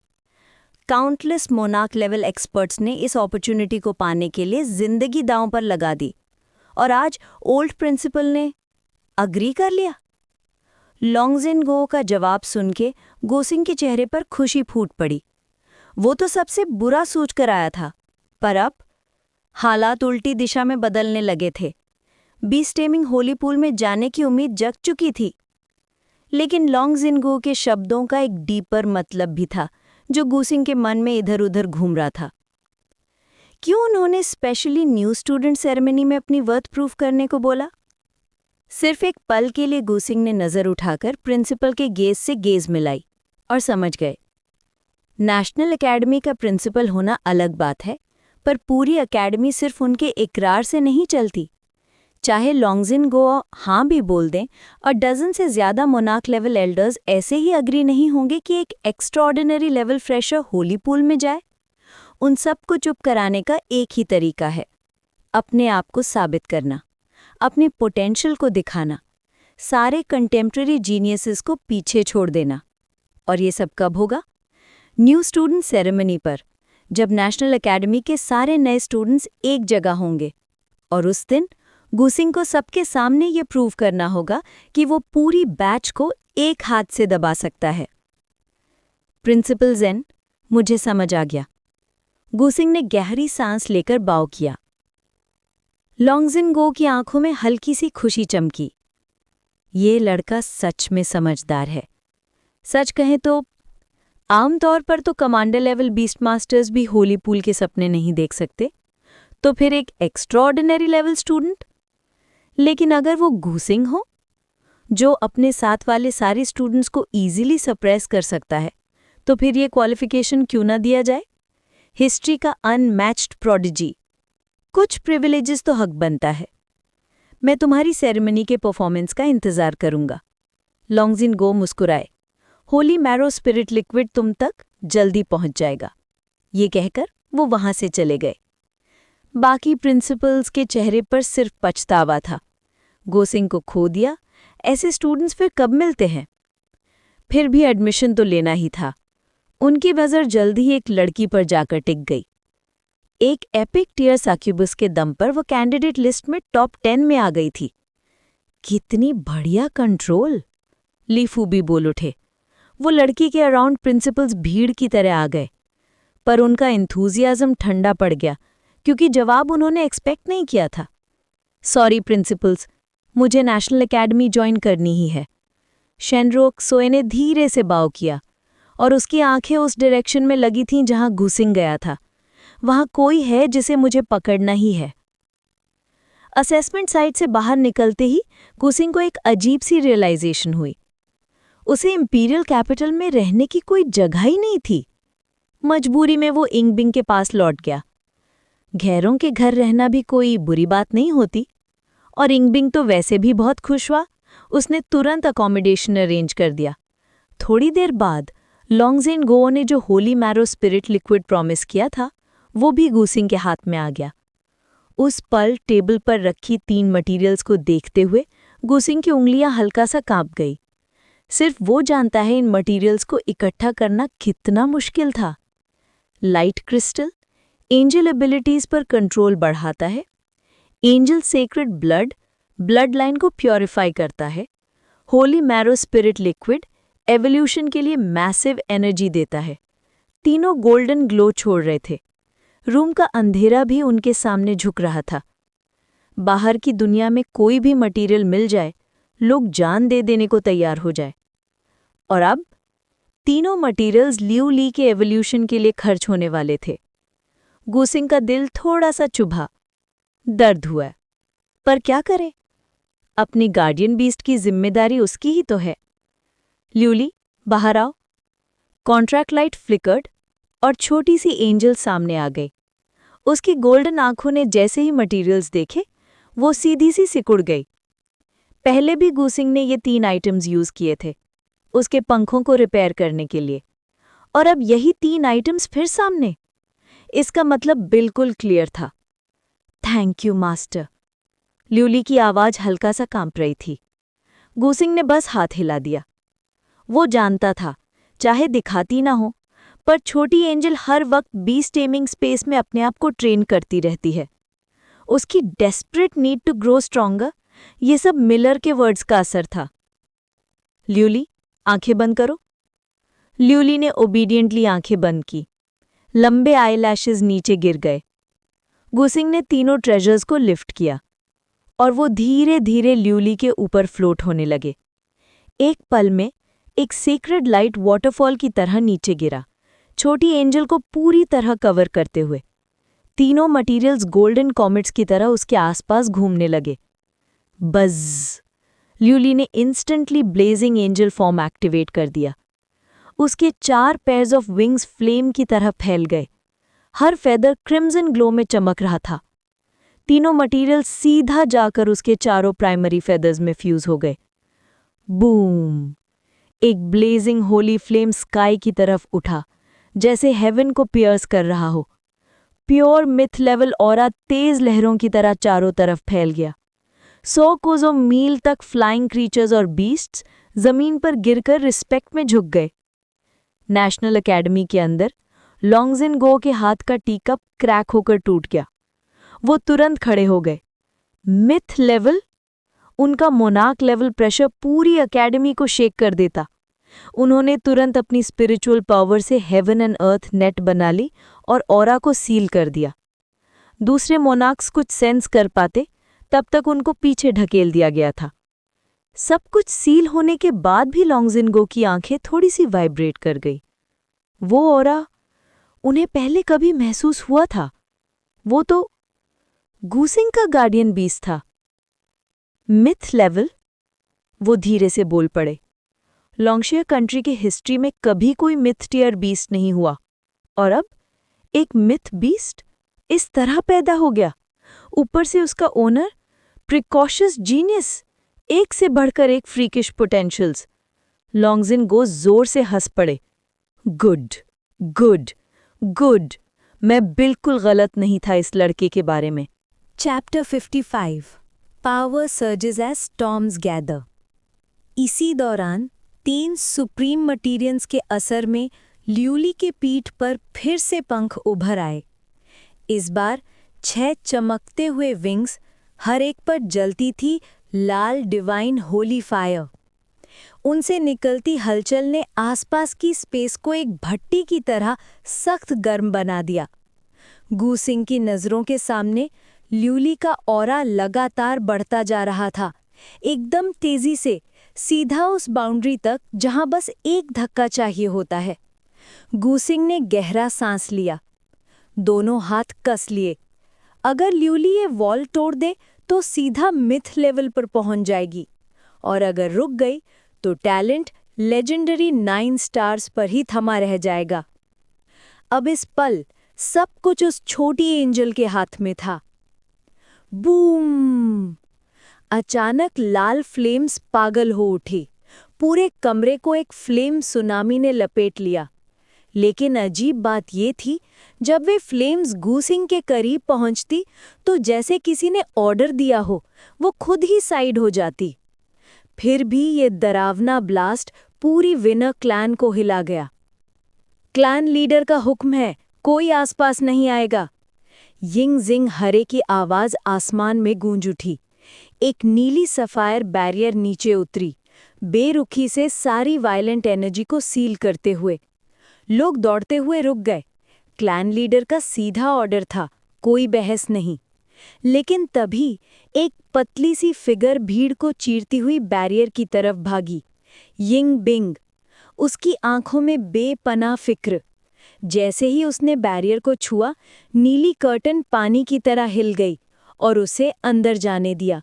[SPEAKER 3] काउंटलेस मोनार्क लेवल एक्सपर्ट्स ने इस अपॉर्चुनिटी को पाने के लिए जिंदगी दांव पर लगा दी, और आज ओल्ड प्रिंसिपल ने अग्री कर लिया। लॉन्गजिनगो का जवाब सुन के गूसिंग के चेहरे पर खुशी फूट पड़ी। वो तो सबसे बुरा सोच कर आया था, पर अब हालात उल्टी दिशा में बदलने लगे थे। बीस्ट टेमिंग होली पूल में जाने की उम्मीद जग चुकी थी, लेकिन लॉन्गजिनगो के शब्दों का एक डीपर मतलब भी था जो गूसिंग के मन में इधर उधर घूम रहा था। क्यों उन्होंने स्पेशली न्यू स्टूडेंट सेरेमनी में अपनी वर्थ प्रूफ करने को बोला? सिर्फ एक पल के लिए गूसिंग ने नजर उठाकर प्रिंसिपल के गेज से गेज मिलाई और समझ गए, नेशनल एकेडमी का प्रिंसिपल होना अलग बात है, पर पूरी एकेडमी सिर्फ उनके इकरार से नहीं चलती। चाहे लॉन्गजिनगो हाँ भी बोल दें और डजन से ज्यादा मोनार्क लेवल एल्डर्स ऐसे ही अग्री नहीं होंगे कि एक extraordinary level fresher Holi pool में जाए। उन सबको चुप कराने का एक ही तरीका है, अपने आप को साबित करना, अपने पोटेंशियल को दिखाना, सारे कंटेम्प्रेरी जीनियसेस को पीछे छोड़ देना। और ये सब कब होगा? न्यू स्टूडेंट सेरेमनी पर, जब नेशनल एकेडमी के सारे नए स्टूडेंट्स एक जगह होंगे। और उस दिन गूसिंग को सबके सामने ये प्रूव करना होगा कि वो पूरी बैच को एक हाथ से दबा सकता है। प्रिंसिपल ज़ेन, मुझे समझ आ गया। गूसिंग ने गहरी सांस लेकर बाव किया। लॉन्गजिनगो की आंखों में हल्की सी खुशी चमकी। ये लड़का सच में समझदार है। सच कहें तो आमतौर पर तो कमांडर लेवल बीस्ट मास्टर्स भी होली पूल के सपने नहीं देख सकते, तो फिर एक एक्स्ट्राऑर्डिनरी लेवल स्टूडेंट? लेकिन अगर वो गूसिंग हो, जो अपने साथ वाले सारे स्टूडेंट्स को इजीली सप्रेस कर सकता है, तो फिर ये क्वालिफिकेशन क्यों ना दिया जाए? हिस्ट्री का अनमैच्ड प्रोडिजी, कुछ प्रिविलेजेस तो हक बनता है। मैं तुम्हारी सेरेमनी के परफॉर्मेंस का इंतजार करूंगा। लॉन्गजिनगो मुस्कुराए। होली मैरो स्पिरिट लिक्विड तुम तक जल्दी पहुंच जाएगा। ये कहकर वो वहां से चले गए। बाकी प्रिंसिपल्स के चेहरे पर सिर्फ पछतावा था। गूसिंग को खो दिया, ऐसे स्टूडेंट्स फिर कब मिलते हैं? फिर भी एडमिशन तो लेना ही था। उनकी नज़र जल्द ही एक लड़की पर जाकर टिक गई। एक एपिक टीयर सक्यूबस के दम पर वो कैंडिडेट लिस्ट में टॉप 10 में आ गई थी। कितनी बढ़िया कंट्रोल! लीफू भी बोल उठे। वो लड़की के अराउंड प्रिंसिपल्स भीड़ की तरह आ गए, पर उनका एंथुजियाज्म ठंडा पड़ गया क्योंकि जवाब उन्होंने एक्सपेक्ट नहीं किया था। सॉरी प्रिंसिपल्स, मुझे नेशनल एकेडमी ज्वाइन करनी ही है। शेनरोक सोए ने धीरे से बाव किया और उसकी आंखें उस डायरेक्शन में लगी थीं जहां गूसिंग गया था। वहां कोई है जिसे मुझे पकड़ना ही है। असेसमेंट साइट से बाहर निकलते ही गूसिंग को एक अजीब सी रियलाइजेशन हुई। उसे इंपीरियल कैपिटल में रहने की कोई जगह ही नहीं थी।
[SPEAKER 1] मजबूरी में वो इंगबिंग के पास लौट गया। घैरों के घर रहना भी कोई बुरी बात नहीं होती, और इंगबिंग तो वैसे भी बहुत खुश हुआ। उसने तुरंत अकोमोडेशन अरेंज कर दिया। थोड़ी देर बाद लॉन्गज़ेन-गो ने जो Holi marrow spirit liquid promise किया था, वो भी गूसिंग के हाथ में आ गया। उस पल टेबल पर रखी 3 मटीरियल्स को देखते हुए गूसिंग की उंगलियां हल्का सा कांप गई। सिर्फ वो जानता है इन मटीरियल्स को इकट्ठा करना कितना मुश्किल था। लाइट क्रिस्टल एंजल एबिलिटीज पर कंट्रोल बढ़ाता है। एंजल सेक्रेड ब्लड लाइन को प्योरीफाई करता है। Holi marrow spirit liquid evolution के लिए मैसिव एनर्जी देता है। तीनों गोल्डन ग्लो छोड़ रहे थे। रूम का अंधेरा भी उनके सामने झुक रहा था। बाहर की दुनिया में कोई भी मटेरियल मिल जाए, लोग जान दे देने को तैयार हो जाए। और अब तीनों मटेरियल्स लियू ली के एवोल्यूशन के लिए खर्च होने वाले थे। गूसिंग का दिल थोड़ा सा चुभा, दर्द हुआ। पर क्या करे, अपनी गार्डियन बीस्ट की जिम्मेदारी उसकी ही तो है। ल्यूली, बाहर आओ। कॉन्ट्रैक्ट लाइट फ्लिकर्ड और छोटी सी एंजल सामने आ गई। उसकी गोल्डन आंखों ने जैसे ही मटेरियल्स देखे, वो सीधी सी सिकुड़ गई। पहले भी गूसिंग ने ये 3 आइटम्स यूज किए थे, उसके पंखों को रिपेयर करने के लिए, और अब यही 3 आइटम्स फिर सामने। इसका मतलब बिल्कुल क्लियर था। Thank you master. ल्यूली की आवाज हल्का सा कांप रही थी। गूसिंग ने बस हाथ हिला दिया। वो जानता था, चाहे दिखाती ना हो, पर छोटी एंजल हर वक्त बीस्ट टेमिंग स्पेस में अपने आप को ट्रेन करती रहती है। उसकी desperate need to grow stronger, ये सब मिलर के वर्ड्स का असर था। ल्यूली, आंखें बंद करो। ल्यूली ने ओबीडियंटली आंखें बंद की। लंबे आईलैशेस नीचे गिर गए। गूसिंग ने तीनों ट्रेजर्स को लिफ्ट किया और वो धीरे धीरे ल्यूली के ऊपर फ्लोट होने लगे। एक पल में एक सीक्रेट लाइट वाटरफॉल की तरह नीचे गिरा, छोटी एंजल को पूरी तरह कवर करते हुए। तीनों मटेरियल्स गोल्डन कॉमेट्स की तरह उसके आसपास घूमने लगे। बज़! ल्यूली ने instantly blazing angel form activate कर दिया। उसके 4 पेयर्स ऑफ विंग्स फ्लेम की तरह फैल गए। हर फेदर क्रिम्सन ग्लो में चमक रहा था। तीनों मटेरियल्स सीधा जाकर उसके चारों प्राइमरी फेदर्स में फ्यूज हो गए। बूम! एक ब्लेजिंग होली फ्लेम स्काई की तरफ उठा, जैसे हेवन को पियर्स कर रहा हो। प्योर मिथ लेवल ऑरा तेज लहरों की तरह चारों तरफ फैल गया। 100 कोज़ों मील तक फ्लाइंग क्रीचर्स और बीस्ट्स जमीन पर गिरकर रिस्पेक्ट में झुक गए। नेशनल एकेडमी के अंदर लॉन्गज़ेन-गो के हाथ का टीकप क्रैक होकर टूट गया। वो तुरंत खड़े हो गए। Myth level? उनका मोनार्क लेवल प्रेशर पूरी एकेडमी को शेक कर देता। उन्होंने तुरंत अपनी स्पिरिचुअल पावर से हेवन एंड अर्थ नेट बना ली और ऑरा को सील कर दिया। दूसरे मोनार्क्स कुछ सेंस कर पाते, तब तक उनको पीछे ढकेल दिया गया था। सब कुछ सील होने के बाद भी लॉन्गज़ेन-गो की आंखें थोड़ी सी वाइब्रेट कर गई। वो ऑरा उन्हें पहले कभी महसूस हुआ था। वो तो गूसिंग का गार्डियन बीस्ट था। Myth level? वो धीरे से बोल पड़े। लॉन्गशेयर कंट्री की हिस्ट्री में कभी कोई मिथ टियर बीस्ट नहीं हुआ, और अब एक मिथ बीस्ट इस तरह पैदा हो गया। ऊपर से उसका ओनर प्रिकॉशियस जीनियस, एक से बढ़कर एक फ्रीकिश पोटेंशियल्स। लॉन्गज़ेन-गो जोर से हंस पड़े। गुड गुड गुड, मैं बिल्कुल गलत नहीं था इस लड़के के बारे में।
[SPEAKER 3] Chapter 55 power surges as storms gather. इसी दौरान 3 सुप्रीम मटीरियल्स के असर में ल्यूली के पीठ पर फिर से पंख उभर आए। इस बार 6 चमकते हुए विंग्स, हर एक पर जलती थी लाल डिवाइन होली फायर। उनसे निकलती हलचल ने आसपास की स्पेस को एक भट्टी की तरह सख्त गर्म बना दिया। गूसिंग की नज़रों के सामने ल्यूली का ऑरा लगातार बढ़ता जा रहा था, एकदम तेजी से, सीधा उस बाउंड्री तक जहां बस एक धक्का चाहिए होता है। गूसिंग ने गहरा सांस लिया, दोनों हाथ कस लिए। अगर ल्यूली ये वॉल तोड़ दे तो सीधा मिथ लेवल पर पहुंच जाएगी, और अगर रुक गई तो टैलेंट लेजेंडरी 9 स्टार्स पर ही थमा रह जाएगा।
[SPEAKER 1] अब इस पल सब कुछ उस छोटी एंजल के हाथ में था। बूम! अचानक लाल फ्लेम्स पागल हो उठी। पूरे कमरे को एक फ्लेम सुनामी ने लपेट लिया। लेकिन अजीब बात ये थी, जब वे फ्लेम्स गूसिंग के करीब पहुंचती तो जैसे किसी ने ऑर्डर दिया हो, वो खुद ही साइड हो जाती। फिर भी ये डरावना ब्लास्ट पूरी विनर क्लैन को हिला गया। क्लैन लीडर का हुक्म है, कोई आसपास नहीं आएगा। यिंग जिंग हरे की आवाज आसमान में गूंज उठी। एक नीली सफायर बैरियर नीचे उतरी, बेरुखी से सारी वायलेंट एनर्जी को सील करते हुए। लोग दौड़ते हुए रुक गए। क्लैन लीडर का सीधा ऑर्डर था, कोई बहस नहीं। लेकिन तभी एक पतली सी फिगर भीड़ को चीरती हुई बैरियर की तरफ भागी। यिंग बिंग, उसकी आंखों में बेपनाह फिक्र। जैसे ही उसने बैरियर को छुआ, नीली कर्टन पानी की तरह हिल गई और उसे अंदर जाने दिया।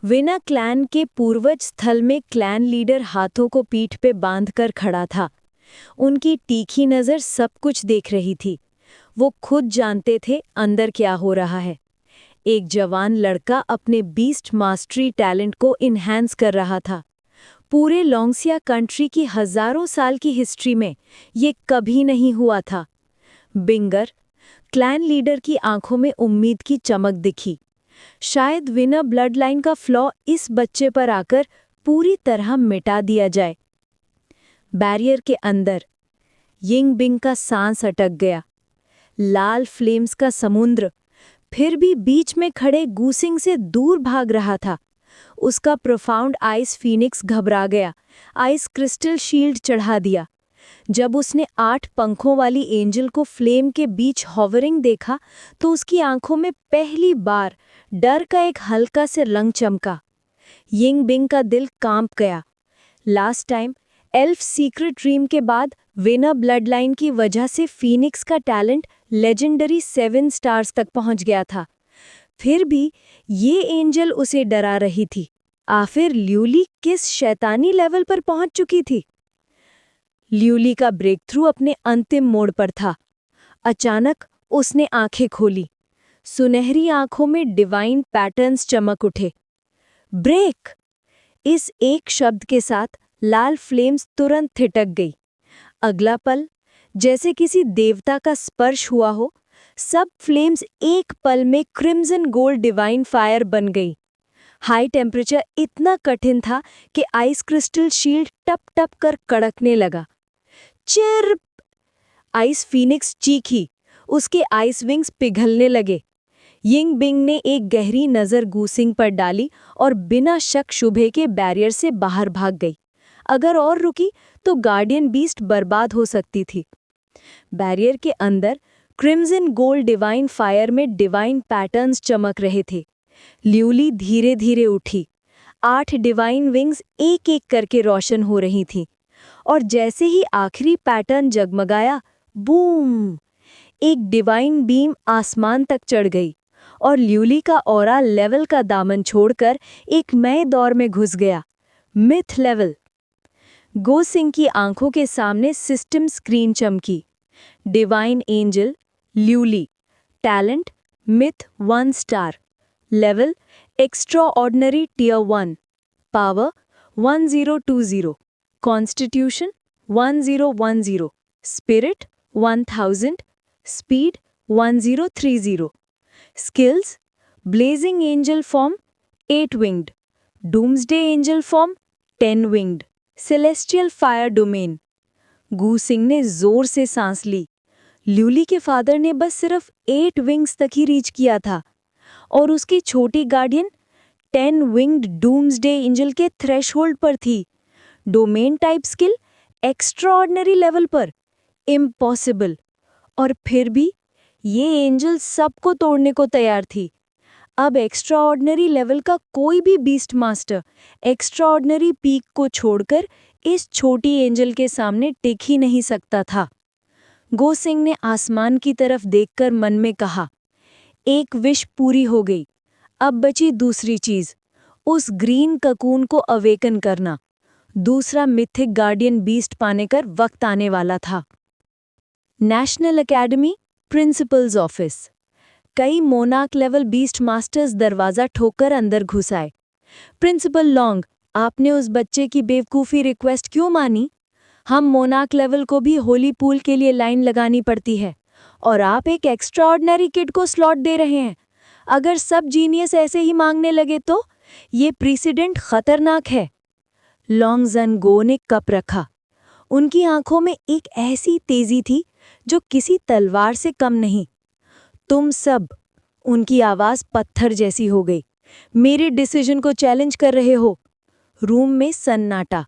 [SPEAKER 1] विना क्लैन के पूर्वज स्थल में क्लैन लीडर हाथों को पीठ पे बांधकर खड़ा था। उनकी तीखी नज़र सब कुछ देख रही थी। वो खुद जानते थे अंदर क्या हो रहा है। एक जवान लड़का अपने बीस्ट मास्टरी टैलेंट को इन्हांस कर रहा था। पूरे लोंगसिया कंट्री की हजारों साल की हिस्ट्री में ये कभी नहीं हुआ था। बिंगर, क्लैन लीडर की आंखों में उम्मीद की चमक दिखी। शायद विनर ब्लड लाइन का फ्लॉ इस बच्चे पर आकर पूरी तरह मिटा दिया जाए। बैरियर के अंदर यिंग बिंग का सांस अटक गया। लाल फ्लेम्स का समुद्र फिर भी बीच में खड़े गूसिंग से दूर भाग रहा था। उसका प्रोफाउंड आइस फीनिक्स घबरा गया, आइस क्रिस्टल शील्ड चढ़ा दिया। जब उसने 8 पंखों वाली एंजल को फ्लेम के बीच हॉवरिंग देखा तो उसकी आंखों में पहली बार डर का एक हल्का से रंग चमका। यिंग बिंग का दिल कांप गया। Last time elf secret dream के बाद विनर ब्लड लाइन की वजह से फीनिक्स का टैलेंट लेजेंडरी 7 स्टार्स तक पहुंच गया था। फिर भी ये एंजल उसे डरा रही थी। आखिर ल्यूली किस शैतानी लेवल पर पहुंच चुकी थी? ल्यूली का ब्रेक थ्रू अपने अंतिम मोड़ पर था। अचानक उसने आंखें खोली। सुनहरी आंखों में डिवाइन पैटर्न्स चमक उठे। ब्रेक! इस एक शब्द के साथ लाल फ्लेम्स तुरंत थिटक गई। अगला पल, जैसे किसी देवता का स्पर्श हुआ हो, सब फ्लेम्स एक पल में क्रिम्सन गोल्ड डिवाइन फायर बन गई। हाई टेम्परेचर इतना कठिन था कि आइस क्रिस्टल शील्ड टप टप कर कड़कने लगा। चिर्प! आइस फीनिक्स चीखी, उसके आइस विंग्स पिघलने लगे। यिंग बिंग ने एक गहरी नज़र गूसिंग पर डाली और बिना शक शुबे के बैरियर से बाहर भाग गई। अगर और रुकी तो गार्डियन बीस्ट बर्बाद हो सकती थी। बैरियर के अंदर क्रिम्सन गोल्ड डिवाइन फायर में डिवाइन पैटर्न्स चमक रहे थे। ल्यूली धीरे धीरे उठी। 8 डिवाइन विंग्स एक एक करके रोशन हो रही थीं, और जैसे ही आखिरी पैटर्न जगमगाया, बूम! एक डिवाइन बीम आसमान तक चढ़ गई और ल्यूली का ऑरा लेवल का दामन छोड़कर एक नए दौर में घुस गया, मिथ लेवल। गो सिंह की आंखों के सामने सिस्टम स्क्रीन चमकी। Divine angel Liuli, talent myth 1 star, level extraordinary tier 1, power 1020, constitution 1010, spirit 1000, speed 1030, skills blazing angel form 8 winged, doomsday angel form 10 winged, celestial fire domain. गू सिंह ने जोर से सांस ली। ल्यूली के फादर ने बस सिर्फ 8 विंग्स तक ही रीच किया था, और उसकी छोटी गार्डियन 10 विंग्ड डूम्सडे एंजल के थ्रेशहोल्ड पर थी। Domain type skill extraordinary level पर, इम्पॉसिबल। और फिर भी ये एंजल सबको तोड़ने को तैयार थी। अब एक्स्ट्राऑर्डिनरी लेवल का कोई भी बीस्ट मास्टर एक्स्ट्राऑर्डिनरी पीक को छोड़कर इस छोटी एंजल के सामने टिक ही नहीं सकता था। गो सिंह ने आसमान की तरफ देखकर मन में कहा, एक विश पूरी हो गई, अब बची दूसरी चीज, उस ग्रीन ककून को अवेकन करना। दूसरा मिथिक गार्डियन बीस्ट पाने का वक्त आने वाला था। National academy, principles office. कई मोनाक लेवल बीस्ट मास्टर्स दरवाजा ठोककर अंदर घुस आए। प्रिंसिपल लॉन्ग, आपने उस बच्चे की बेवकूफ़ी रिक्वेस्ट क्यों मानी? हम मोनाक लेवल को भी होली पूल के लिए लाइन लगानी पड़ती है और आप एक एक्स्ट्राऑर्डिनरी किड को स्लॉट दे रहे हैं। अगर सब जीनियस ऐसे ही मांगने लगे तो ये प्रेसिडेंट खतरनाक है। लॉन्ग जन गो ने कप रखा। उनकी आंखों में एक ऐसी तेजी थी जो किसी तलवार से कम नहीं। तुम सब, उनकी आवाज पत्थर जैसी हो गई, मेरे डिसीजन को चैलेंज कर रहे हो। रूम में सन्नाटा।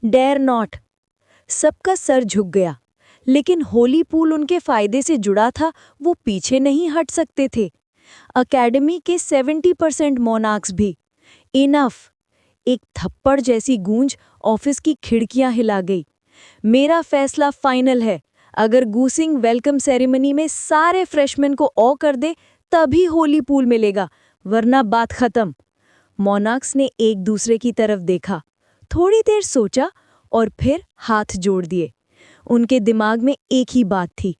[SPEAKER 1] Dare not. सबका सर झुक गया, लेकिन होली पूल उनके फायदे से जुड़ा था, वो पीछे नहीं हट सकते थे। एकेडमी के 70% मोनार्क्स भी। इनफ। एक थप्पड़ जैसी गूंज ऑफिस की खिड़कियां हिला गई। मेरा फैसला फाइनल है। अगर गूसिंग वेलकम सेरेमनी में सारे फ्रेशमैन को ऑ कर दे तभी होली पूल मिलेगा, वरना बात खत्म। मोनार्क्स ने एक दूसरे की तरफ देखा, थोड़ी देर सोचा और फिर हाथ जोड़ दिए। उनके दिमाग में एक ही बात थी,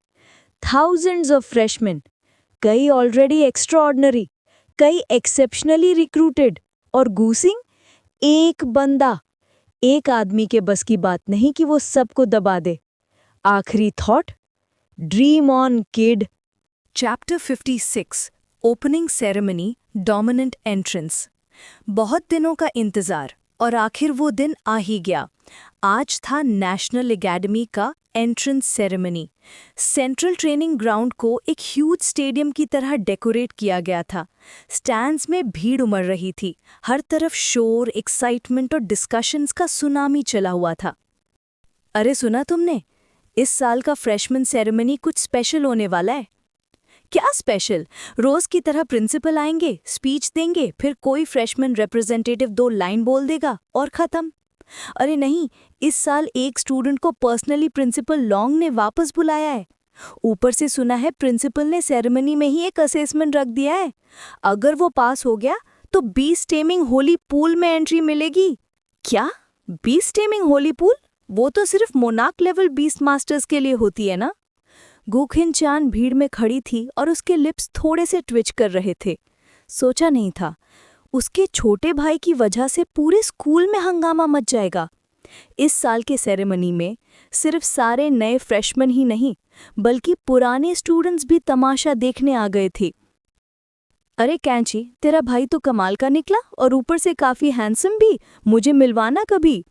[SPEAKER 1] थाउजेंड्स ऑफ फ्रेशमैन, कई ऑलरेडी एक्स्ट्राऑर्डिनरी, कई एक्सेप्शनली रिक्रूटेड, और गूसिंग एक बंदा। एक आदमी के बस की बात नहीं कि वो सबको दबा दे। आखिरी thought, dream on kid.
[SPEAKER 3] Chapter 56 opening ceremony, dominant entrance. बहुत दिनों का इंतजार और आखिर वो दिन आ ही गया। आज था नेशनल एकेडमी का entrance ceremony. Central training ground को एक ह्यूज स्टेडियम की तरह डेकोरेट किया गया था। स्टैंड्स में भीड़ उमड़ रही थी। हर तरफ शोर, एक्साइटमेंट और डिस्कशंस का सुनामी चला हुआ था। अरे सुना तुमने, इस साल का फ्रेशमैन सेरेमनी कुछ स्पेशल होने वाला है। क्या स्पेशल? रोज की तरह प्रिंसिपल आएंगे, स्पीच देंगे, फिर कोई फ्रेशमैन रिप्रेजेंटेटिव 2 लाइन बोल देगा और खत्म। अरे नहीं, इस साल एक स्टूडेंट को पर्सनली प्रिंसिपल लॉन्ग ने वापस बुलाया है। ऊपर से सुना है प्रिंसिपल ने सेरेमनी में ही एक असेसमेंट रख दिया है। अगर वो पास हो गया तो बीस्ट टेमिंग होली पूल में एंट्री मिलेगी। क्या? Beast taming holy pool? वो तो सिर्फ मोनार्क लेवल बीस्ट मास्टर्स के लिए होती है ना? गुखिन-चान भीड़ में खड़ी थी और उसके लिप्स थोड़े से ट्विच कर रहे थे। सोचा नहीं था, उसके छोटे भाई की वजह से पूरे स्कूल में हंगामा मच जाएगा। इस साल के सेरेमनी में सिर्फ सारे नए फ्रेशमैन ही नहीं, बल्कि पुराने स्टूडेंट्स भी तमाशा देखने आ गए थे। अरे कैंची, तेरा भाई तो कमाल का निकला और ऊपर से काफी हैंडसम भी, मुझे मिलवाना कभी।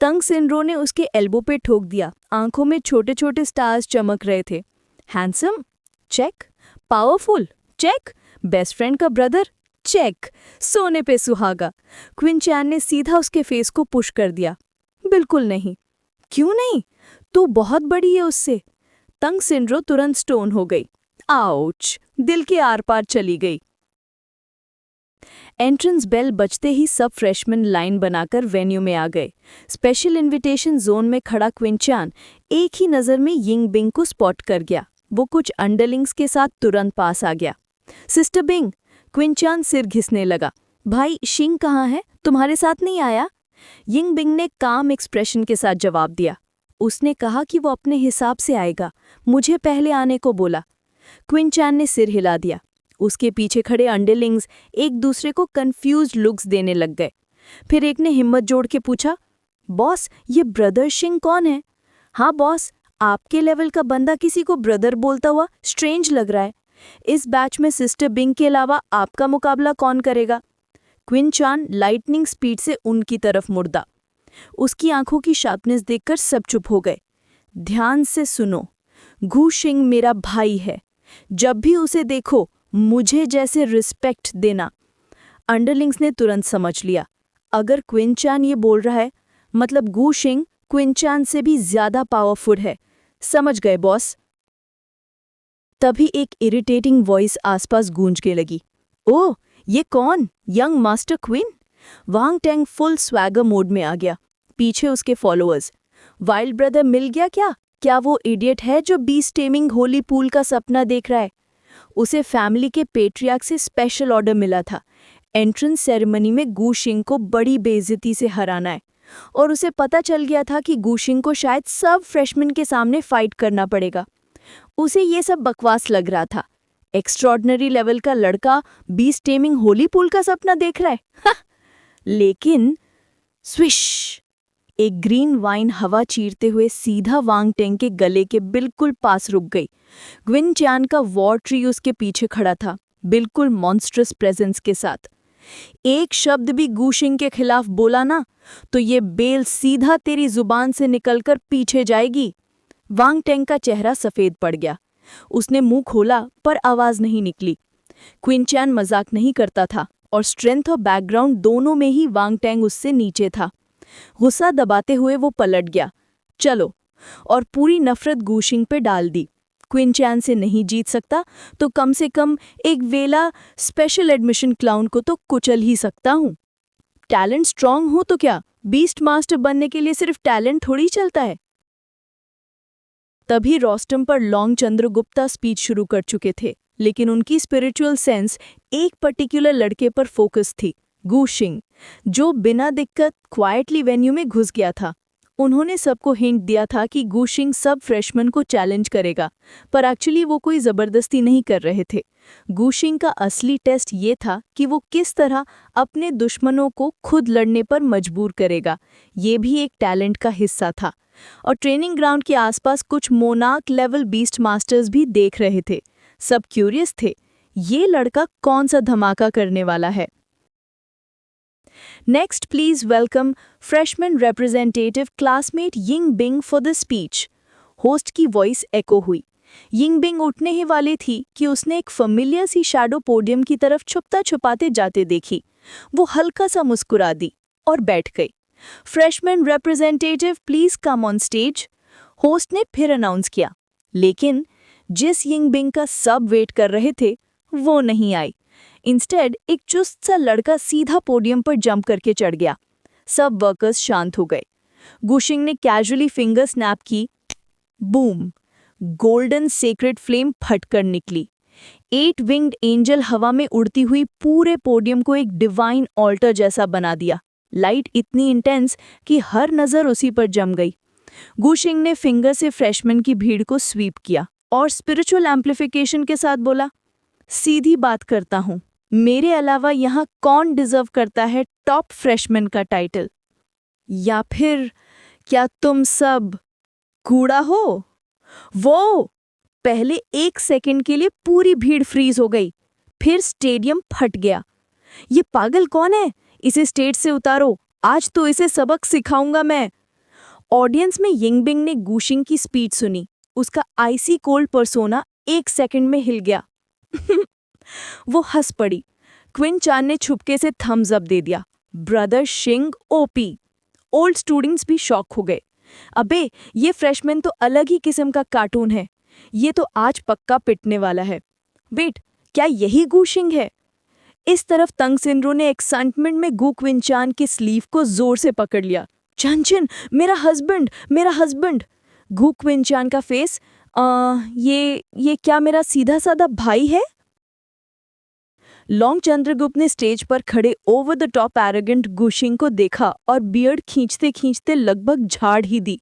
[SPEAKER 3] तंग सिनरो ने उसके एल्बो पे ठोक दिया। आंखों में छोटे छोटे स्टार्स चमक रहे थे। Handsome? Check. Powerful? Check. Best friend का ब्रदर? चेक। सोने पे सुहागा। क्विन-चान ने सीधा उसके फेस को पुश कर दिया। बिल्कुल नहीं। क्यों नहीं? तू बहुत बड़ी है उससे। तंग सिनरो तुरंत स्टोन हो गई। आउच! दिल के आर पार चली गई। एंट्रेंस बेल बजते ही सब फ्रेशमैन लाइन बनाकर वेन्यू में आ गए। स्पेशल इनविटेशन जोन में खड़ा क्विन-चान एक ही नज़र में यिंग बिंग को स्पॉट कर गया। वो कुछ अंडरलिंग्स के साथ तुरंत पास आ गया। सिस्टर बिंग, क्विन-चान सिर घिसने लगा। भाई शिंग कहाँ है? तुम्हारे साथ नहीं आया? यिंग बिंग ने काम एक्सप्रेशन के साथ जवाब दिया। उसने कहा कि वो अपने हिसाब से आएगा, मुझे पहले आने को बोला। क्विन-चान ने सिर हिला दिया। उसके पीछे खड़े अंडरलिंग्स एक दूसरे को कंफ्यूज्ड लुक्स देने लग गए। फिर एक ने हिम्मत जोड़ के पूछा, बॉस, ये ब्रदर शिंग कौन है? हाँ बॉस, आपके लेवल का बंदा किसी को ब्रदर बोलता हुआ स्ट्रेंज लग रहा है। इस बैच में सिस्टर बिंग के अलावा आपका मुकाबला कौन करेगा? क्विन-चान लाइटनिंग स्पीड से उनकी तरफ मुड़दा। उसकी आंखों की शार्पनेस देखकर सब चुप हो गए। ध्यान से सुनो, गू शिंग मेरा भाई है। जब भी उसे देखो मुझे जैसे रिस्पेक्ट देना। अंडरलिंग्स ने तुरंत समझ लिया, अगर क्विन-चान ये बोल रहा है मतलब गू शिंग क्विन-चान से भी ज्यादा पावरफुल है। समझ गए बॉस? तभी एक इरिटेटिंग वॉइस आसपास गूंजने लगी। ओह, ये कौन? Young master queen? Wang Teng full swagger mode में आ गया। पीछे उसके फॉलोअर्स। वाइल्ड ब्रदर मिल गया क्या? क्या वो इडियट है जो बीस्ट टेमिंग होली पूल का सपना देख रहा है? उसे फैमिली के पेट्रियार्क से स्पेशल ऑर्डर मिला था। एंट्रेंस सेरेमनी में गू शिंग को बड़ी बेइज्जती से हराना है और उसे पता चल गया था कि गू शिंग को शायद सब फ्रेशमैन के सामने फाइट करना पड़ेगा।
[SPEAKER 1] उसे ये सब बकवास लग रहा था। एक्स्ट्रॉर्डनरी लेवल का लड़का बीस्ट टेमिंग होली पूल का सपना देख रहा है। हा! लेकिन स्विश, एक ग्रीन वाइन हवा चीरते हुए सीधा वांग टेंग के गले के बिल्कुल पास रुक गई। ग्विन चान का वॉर ट्री उसके पीछे खड़ा था, बिल्कुल मॉन्स्ट्रस प्रेजेंस के साथ। एक शब्द भी गूशिंग के खिलाफ बोला ना तो ये बेल सीधा तेरी जुबान से निकलकर पीछे जाएगी। वांग टेंग का चेहरा सफेद पड़ गया। उसने मुंह खोला पर आवाज नहीं निकली। क्विन चैन मजाक नहीं करता था और स्ट्रेंथ और बैकग्राउंड दोनों में ही वांग टेंग उससे नीचे था। गुस्सा दबाते हुए वो पलट गया, चलो, और पूरी नफरत गूशिंग पे डाल दी। क्विन चैन से नहीं जीत सकता तो कम से कम एक वेला स्पेशल एडमिशन क्लाउन को तो कुचल ही सकता हूँ। टैलेंट स्ट्रांग हो तो क्या, बीस्ट मास्टर बनने के लिए सिर्फ टैलेंट थोड़ी चलता है। तभी रोस्टम पर लॉन्ग चंद्रगुप्ता स्पीच शुरू कर चुके थे, लेकिन उनकी स्पिरिचुअल सेंस एक पर्टिकुलर लड़के पर फोकस थी, गूशिंग, जो बिना दिक्कत क्वाइटली वेन्यू में घुस गया था। उन्होंने सबको हिंट दिया था कि गूशिंग सब फ्रेशमैन को चैलेंज करेगा, पर एक्चुअली वो कोई ज़बरदस्ती नहीं कर रहे थे। गूशिंग का असली टेस्ट ये था कि वो किस तरह अपने दुश्मनों को खुद लड़ने पर मजबूर करेगा। ये भी एक टैलेंट का हिस्सा था। और ट्रेनिंग ग्राउंड के आसपास कुछ मोनार्क लेवल बीस्ट मास्टर्स भी देख रहे थे। सब क्यूरियस थे, ये लड़का कौन सा धमाका करने वाला है। Next, please welcome freshman representative classmate Ying Bing for the speech. Host की वॉइस एको हुई। यिंग बिंग उठने ही वाली थी कि उसने एक familiar सी शैडो पोडियम की तरफ छुपता छुपाते जाते देखी। वो हल्का सा मुस्कुरा दी और बैठ गई। Freshman representative please come on stage, host ने फिर अनाउंस किया। लेकिन जिस यिंग बिंग का सब वेट कर रहे थे वो नहीं आई। इंस्टेड एक चुस्त सा लड़का सीधा पोडियम पर जंप करके चढ़ गया। सब वर्कर्स शांत हो गए। गूशिंग ने कैजुअली फिंगर स्नैप की। बूम, गोल्डन सेक्रेड फ्लेम फटकर निकली। 8 विंग्ड एंजल हवा में उड़ती हुई पूरे पोडियम को एक डिवाइन ऑल्टर जैसा बना दिया। लाइट इतनी इंटेंस कि हर नजर उसी पर जम गई। गूशिंग ने फिंगर से फ्रेशमैन की भीड़ को स्वीप किया और स्पिरिचुअल एम्प्लीफिकेशन के साथ बोला, सीधी बात करता हूँ, मेरे अलावा यहाँ कौन डिजर्व करता है टॉप फ्रेशमैन का टाइटल? या फिर क्या तुम सब कूड़ा हो? वो पहले 1 सेकंड के लिए पूरी भीड़ फ्रीज हो गई, फिर स्टेडियम फट गया। ये पागल कौन है? इसे स्टेज से उतारो, आज तो इसे सबक सिखाऊंगा मैं। ऑडियंस में यिंग बिंग ने गूशिंग की स्पीच सुनी। उसका आइसी कोल्ड पर्सोना 1 सेकंड में हिल गया। वो हंस पड़ी। क्विन चान ने छुपके से थम्स अप दे दिया। ब्रदर शिंग ओपी। ओल्ड स्टूडेंट्स भी शॉक हो गए। अबे, ये फ्रेशमैन तो अलग ही किस्म का कार्टून है। ये तो आज पक्का पिटने वाला है। वेट, क्या यही गूशिंग है? इस तरफ तंग सिंड्रो ने एक्साइटमेंट में गू क्विन चान की स्लीव को जोर से पकड़ लिया। चंचन, मेरा हस्बैंड, मेरा हस्बैंड। गू क्विन चान का फेस, ये क्या मेरा सीधा साधा भाई है? लॉन्ग चंद्रगुप्त ने स्टेज पर खड़े ओवर द टॉप एरोगेंट गूशिंग को देखा और बियर्ड खींचते खींचते लगभग झाड़ ही दी।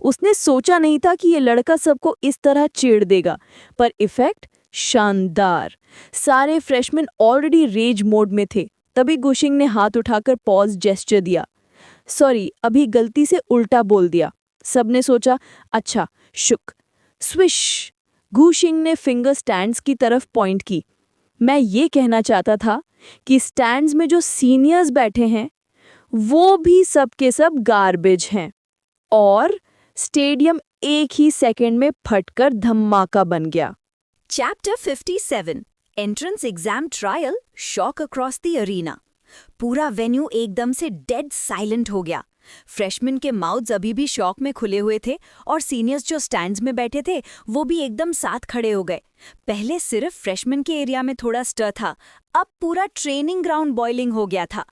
[SPEAKER 1] उसने सोचा नहीं था कि ये लड़का सबको इस तरह चेड़ देगा, पर इफेक्ट शानदार। सारे फ्रेशमैन ऑलरेडी रेज मोड में थे। तभी गूशिंग ने हाथ उठाकर पॉज जेस्चर दिया। सॉरी, अभी गलती से उल्टा बोल दिया। सबने सोचा, अच्छा शुक। स्विश, गूशिंग ने फिंगर स्टैंड्स की तरफ पॉइंट की। मैं ये कहना चाहता था कि स्टैंड्स में जो सीनियर्स बैठे हैं वो भी सब के सब गार्बेज हैं। और स्टेडियम एक ही सेकंड में फटकर धमाका बन गया।
[SPEAKER 3] Chapter 57 Entrance Exam Trial Shock Across the Arena। पूरा वेन्यू एकदम से डेड साइलेंट हो गया। फ्रेशमैन के माउथ्स अभी भी शॉक में खुले हुए थे और सीनियर्स जो स्टैंड्स में बैठे थे वो भी एकदम साथ खड़े हो गए। पहले सिर्फ फ्रेशमैन के एरिया में थोड़ा स्टर था, अब पूरा ट्रेनिंग ग्राउंड बॉइलिंग हो गया था।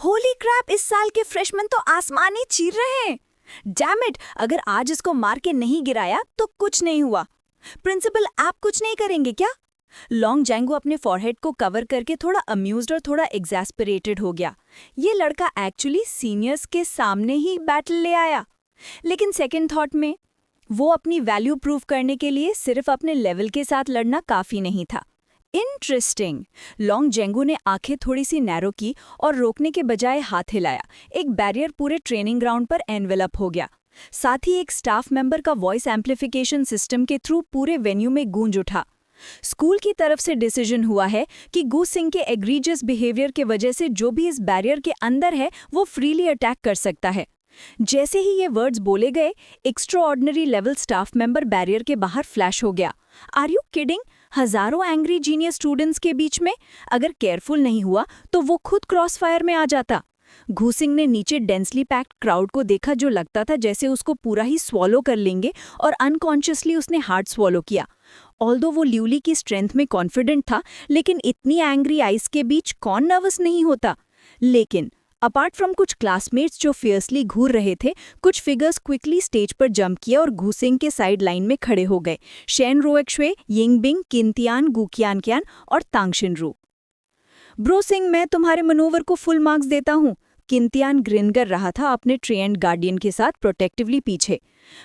[SPEAKER 3] होली क्रैप, इस साल के फ्रेशमैन तो आसमान ही चीर रहे हैं। डैम इट, अगर आज इसको मार के नहीं गिराया तो कुछ नहीं हुआ। प्रिंसिपल, आप कुछ नहीं करेंगे क्या? लॉन्ग जैंगो अपने फॉरहेड को कवर करके थोड़ा अम्यूज्ड और थोड़ा एग्जैस्परेटेड हो गया। ये लड़का एक्चुअली सीनियर्स के सामने ही बैटल ले आया। लेकिन सेकंड थॉट में,
[SPEAKER 1] वो अपनी वैल्यू प्रूव करने के लिए सिर्फ अपने लेवल के साथ लड़ना काफी नहीं था। इंटरेस्टिंग। लॉन्ग जेंगू ने आंखें थोड़ी सी नैरो की और रोकने के बजाय हाथ हिलाया। एक बैरियर पूरे ट्रेनिंग ग्राउंड पर एनवेलप हो गया। साथ ही एक स्टाफ मेंबर का वॉइस एम्प्लीफिकेशन सिस्टम के थ्रू पूरे वेन्यू में गूंज उठा। स्कूल की तरफ से डिसीजन हुआ है कि गू सिंह के एग्रीजियस बिहेवियर के वजह से जो भी इस बैरियर के अंदर है वो फ्रीली अटैक कर सकता है। जैसे ही ये वर्ड्स बोले गए, extraordinary level staff member barrier के बाहर फ्लैश हो गया। Are you kidding? हजारों एंग्री जीनियस स्टूडेंट्स के बीच में अगर केयरफुल नहीं हुआ तो वो खुद क्रॉस फायर में आ जाता। गू सिंह ने नीचे डेंसली पैक्ड क्राउड को देखा जो लगता था जैसे उसको पूरा ही स्वॉलो कर लेंगे, और अनकॉन्शियसली उसने हार्ड स्वॉलो किया। ऑल्दो वो ल्यूली की स्ट्रेंथ में कॉन्फिडेंट था, लेकिन इतनी एंग्री आइज के बीच कौन नर्वस नहीं होता। लेकिन अपार्ट फ्रॉम कुछ क्लासमेट्स जो फियर्सली घूर रहे थे, कुछ फिगर्स क्विकली स्टेज पर जंप किया और गू सिंह के साइड लाइन में खड़े हो गए। शेन रोएक्शुए, यिंगबिंग, किंतियान, गुकियानक्यान और तांगशिनरू। ब्रो सिंह, मैं तुम्हारे मनोवर को फुल मार्क्स देता हूँ। किंतियान ग्रिन कर रहा था अपने ट्रेंड गार्डियन के साथ प्रोटेक्टिवली पीछे।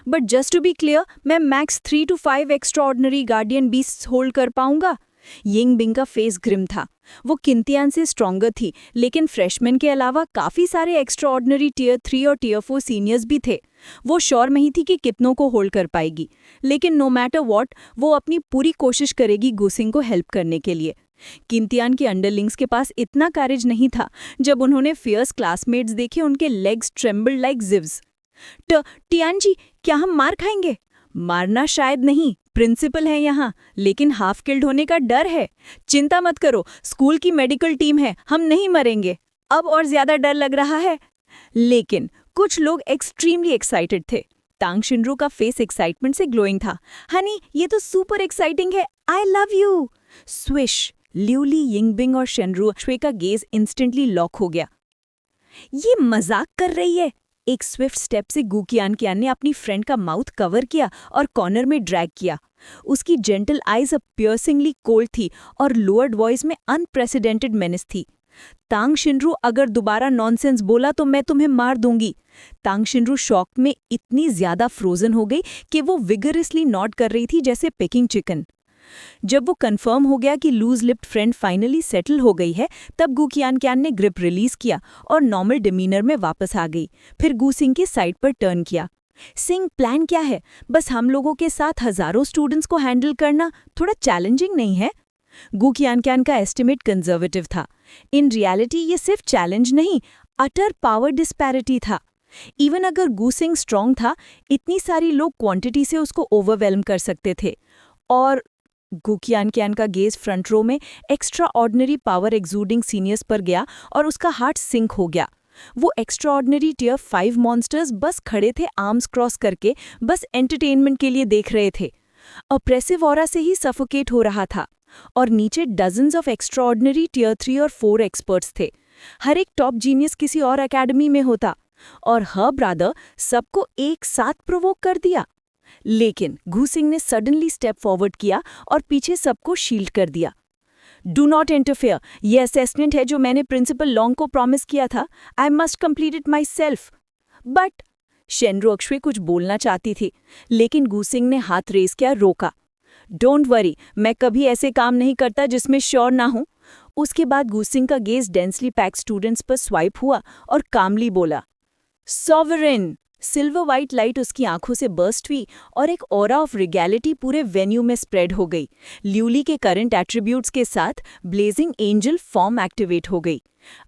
[SPEAKER 1] But just to be clear, मैं max 3 to 5 extraordinary guardian beast hold कर पाऊंगा। यिंगबिंग का फेस ग्रिम था। वो किंतियान से स्ट्रॉन्गर थी, लेकिन फ्रेशमैन के अलावा काफी सारे एक्स्ट्राऑर्डिनरी टियर 3 और टियर 4 सीनियर्स भी थे। वो श्योर नहीं थी कि कितनों को होल्ड कर पाएगी, लेकिन नो मैटर व्हाट वो अपनी पूरी कोशिश करेगी गू सिंह को हेल्प करने के लिए। किंतियान के अंडरलिंग्स के पास इतना करेज नहीं था। जब उन्होंने फियर्स क्लासमेट्स देखे, उनके लेग्स ट्रेम्बल्ड लाइक जिव्स। टियान जी, क्या हम मार खाएंगे? मारना शायद नहीं, प्रिंसिपल है यहाँ, लेकिन हाफ किल्ड होने का डर है। चिंता मत करो, स्कूल की मेडिकल टीम है, हम नहीं मरेंगे। अब और ज्यादा डर लग रहा है। लेकिन कुछ लोग एक्सट्रीमली एक्साइटेड थे। तांगशिनरू का फेस एक्साइटमेंट से ग्लोइंग था। हनी, ये तो सुपर एक्साइटिंग है, आई लव यू। स्विश। ल्यूली, यिंगबिंग और शेनरुएक्शुए का गेज इंस्टेंटली लॉक हो गया। ये मजाक कर रही है। एक स्विफ्ट स्टेप से गुकियानक्यान ने अपनी फ्रेंड का माउथ कवर किया और कॉर्नर में ड्रैग किया। उसकी जेंटल आइज अब पियर्सिंगली कोल्ड थी और लोअर्ड वॉइस में अनप्रेसिडेंटेड मेनेस थी। तांगशिनरू, अगर दोबारा नॉनसेंस बोला तो मैं तुम्हें मार दूंगी। तांगशिनरू शॉक में इतनी ज्यादा फ्रोजन हो गई कि वो विगरसली नॉड कर रही थी जैसे पेकिंग चिकन। जब वो कंफर्म हो गया कि loose lipped friend finally settle हो गई है, तब गुकियानक्यान ने ग्रिप रिलीज किया और नॉर्मल डिमीनर में वापस आ गई। फिर गू सिंह के साइड पर टर्न किया। सिंह, प्लान क्या है? बस हम लोगों के साथ हजारों स्टूडेंट्स को हैंडल करना थोड़ा चैलेंजिंग नहीं है? गुकियानक्यान का एस्टिमेट कंजर्वेटिव था। इन रियलिटी ये सिर्फ चैलेंज नहीं, अटर पावर डिस्पैरिटी था। इवन अगर गू सिंह स्ट्रांग था, इतनी सारी लोग क्वांटिटी से उसको ओवरवेल्म कर सकते थे। और गुकियानक्यान का गेज फ्रंट रो में एक्स्ट्रा ऑर्डिनरी पावर एक्सूडिंग सीनियर्स पर गया और उसका हार्ट सिंक हो गया। वो एक्स्ट्रा ऑर्डिनरी टियर 5 मॉन्स्टर्स बस खड़े थे आर्म्स क्रॉस करके, बस एंटरटेनमेंट के लिए देख रहे थे। ऑप्रेसिव ऑरा से ही सफोकेट हो रहा था। और नीचे dozens of extraordinary tier 3 और 4 एक्सपर्ट्स थे। हर एक टॉप जीनियस किसी और एकेडमी में होता। और हर ब्रदर सबको एक साथ प्रोवोक कर दिया। लेकिन गू सिंह ने सडनली स्टेप फॉरवर्ड किया और पीछे सबको शील्ड कर दिया। डू नॉट इंटरफेयर, ये असेसमेंट है जो मैंने प्रिंसिपल लॉन्ग को प्रॉमिस किया था। I must complete it myself. But शेनरुएक्शुए कुछ बोलना चाहती थी, लेकिन गू सिंह ने हाथ रेस किया, रोका। डोंट वरी, मैं कभी ऐसे काम नहीं करता जिसमें श्योर ना हूं। उसके बाद गू सिंह का गेज डेंसली पैक्ड स्टूडेंट्स पर स्वाइप हुआ और कामली बोला, सॉवरेन। सिल्वर वाइट लाइट उसकी आंखों से बर्स्ट हुई और एक ऑरा ऑफ रिगैलिटी पूरे वेन्यू में स्प्रेड हो गई। ल्यूली के करंट एट्रीब्यूट्स के साथ ब्लेजिंग एंजल फॉर्म एक्टिवेट हो गई।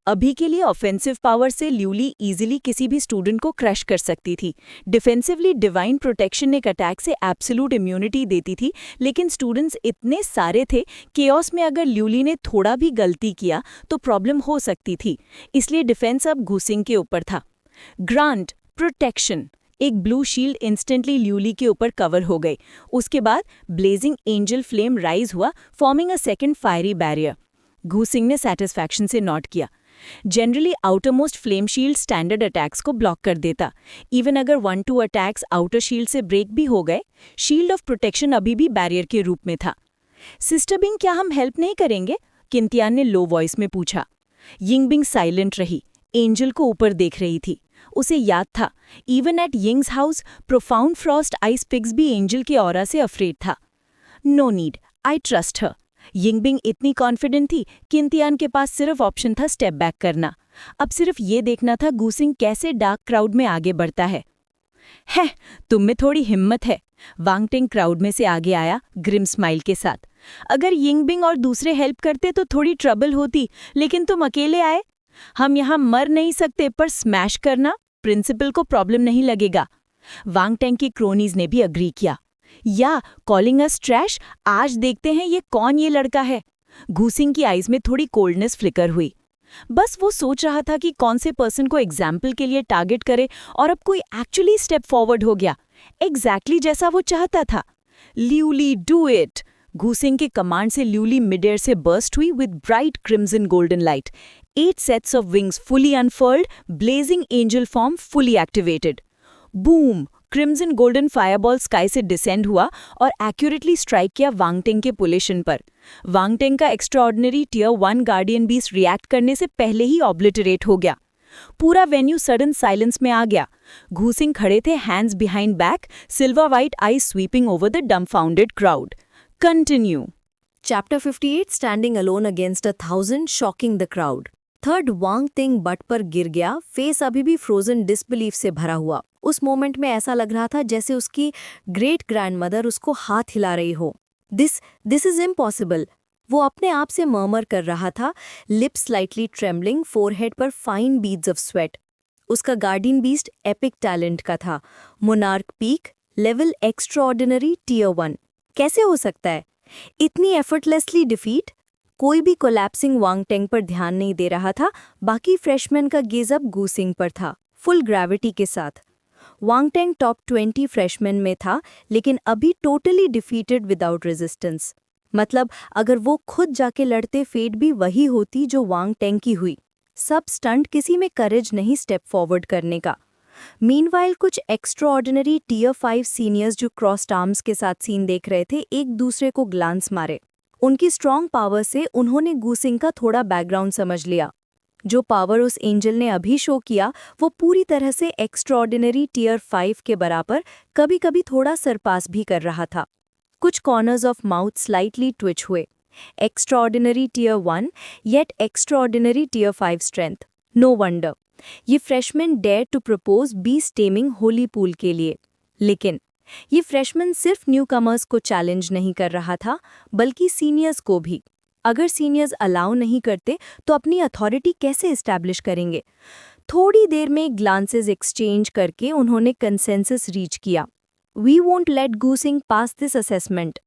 [SPEAKER 1] अभी के लिए ऑफेंसिव पावर से ल्यूली इजीली किसी भी स्टूडेंट को क्रश कर सकती थी। डिफेंसिवली डिवाइन प्रोटेक्शन एक अटैक से एब्सोल्यूट इम्यूनिटी देती थी, लेकिन स्टूडेंट्स इतने सारे थे, केओस में अगर ल्यूली ने थोड़ा भी गलती किया तो प्रॉब्लम हो सकती थी। इसलिए डिफेंस अब गू सिंह के ऊपर था। Grant protection. एक ब्लू शील्ड इंस्टेंटली ल्यूली के ऊपर कवर हो गई। उसके बाद ब्लेजिंग एंजल फ्लेम राइज हुआ, forming a second fiery barrier. गू सिंह ने सैटिस्फैक्शन से नॉट किया। Generally outermost flame shield standard attacks को ब्लॉक कर देता। इवन अगर 1-2 अटैक्स आउटर शील्ड से ब्रेक भी हो गए, शील्ड ऑफ प्रोटेक्शन अभी भी बैरियर के रूप में था। सिस्टर बिंग, क्या हम हेल्प नहीं करेंगे? किंतियान ने लो वॉइस में पूछा। यिंगबिंग साइलेंट रही, एंजल को ऊपर देख रही थी। उसे याद था, even at Ying's house profound frost ice pigs भी एंजल के ऑरा से अफ्रेड था। No need, I trust her. Yingbing इतनी कॉन्फिडेंट थी कि इंतियान के पास सिर्फ ऑप्शन था स्टेप बैक करना। अब सिर्फ ये देखना था गूसिंग कैसे डार्क क्राउड में आगे बढ़ता है। तुम में थोड़ी हिम्मत है, वांगटेंग क्राउड में से आगे आया ग्रिम स्माइल के साथ। अगर यिंगबिंग और दूसरे हेल्प करते तो थोड़ी ट्रबल होती, लेकिन तुम अकेले आए। हम यहाँ मर नहीं सकते, पर स्मैश करना प्रिंसिपल को प्रॉब्लम नहीं लगेगा। वांगटेंग की क्रोनीज ने भी अग्री किया। या कॉलिंग अस ट्रैश, आज देखते हैं ये कौन ये लड़का है। गूसिंग की आईज में थोड़ी कोल्डनेस फ्लिकर हुई। बस वो सोच रहा था कि कौन से पर्सन को एग्जाम्पल के लिए टारगेट करे, और अब कोई एक्चुअली स्टेप फॉरवर्ड हो गया, एग्जैक्टली जैसा वो चाहता था। ल्यूली डू इट। गूसिंग के कमांड से ल्यूली मिड एयर से बर्स्ट हुई with bright crimson golden light. 8 sets of wings fully unfurled, blazing angel form fully activated. Boom! Crimson golden fireball sky से डिसेंड हुआ और एक्यूरेटली स्ट्राइक किया वांगटेंग के पोलेशन पर। वांगटेंग का extraordinary tier 1 guardian beast react करने से पहले ही ऑब्लिटरेट हो गया। पूरा वेन्यू सडन साइलेंस में आ गया। गूसिंग खड़े थे hands behind back, silver white eyes sweeping over the dumbfounded crowd. Continue.
[SPEAKER 3] Chapter 58 Standing alone against 1,000 shocking the crowd. Third Wangteng butt पर गिर गया, फेस अभी भी फ्रोजन डिसबिलीफ से भरा हुआ। उस मोमेंट में ऐसा लग रहा था जैसे उसकी ग्रेट ग्रैंडमदर उसको हाथ हिला रही हो। दिस इज इम्पॉसिबल, वो अपने आप से मर्मर कर रहा था, लिप्स स्लाइटली ट्रेम्बलिंग, फोरहेड पर फाइन बीड्स ऑफ स्वेट। उसका गार्डियन बीस्ट एपिक टैलेंट का था, monarch peak, level extraordinary tier 1। कैसे हो सकता है इतनी एफर्टलेसली डिफीट? कोई भी कोलैप्सिंग वांगटेंग पर ध्यान नहीं दे रहा था, बाकी फ्रेशमैन का गेज अब गूसिंग पर था, फुल ग्रेविटी के साथ। वांगटेंग टॉप 20 फ्रेशमैन में था, लेकिन अभी टोटली डिफीटेड विदाउट रेजिस्टेंस। मतलब अगर वो खुद जाके लड़ते, फेट भी वही होती जो वांगटेंग की हुई। सब स्टंट, किसी में करेज नहीं स्टेप फॉरवर्ड करने का। मीनवाइल कुछ एक्स्ट्राऑर्डिनरी टियर 5 सीनियर्स जो क्रॉस्ड आर्म्स के साथ सीन देख रहे थे, एक दूसरे को ग्लांस मारे। उनकी स्ट्रॉन्ग पावर से उन्होंने गूसिंग का थोड़ा बैकग्राउंड समझ लिया। जो पावर उस एंजल ने अभी शो किया, वो पूरी तरह से एक्स्ट्राऑर्डिनरी टियर 5 के बराबर, कभी कभी थोड़ा सरपास भी कर रहा था। कुछ corners of mouth slightly twitch हुए। Extraordinary tier 1 yet extraordinary tier 5 strength. No wonder ये freshman dare to propose beast taming holy pool के लिए। लेकिन ये फ्रेशमैन सिर्फ न्यू कमर्स को चैलेंज नहीं कर रहा था, बल्कि सीनियर्स को भी। अगर सीनियर्स अलाउ नहीं करते तो अपनी अथॉरिटी कैसे एस्टैब्लिश करेंगे? थोड़ी देर में ग्लांसेस एक्सचेंज करके उन्होंने कंसेंसस रीच किया। We won't let Gusing pass this assessment.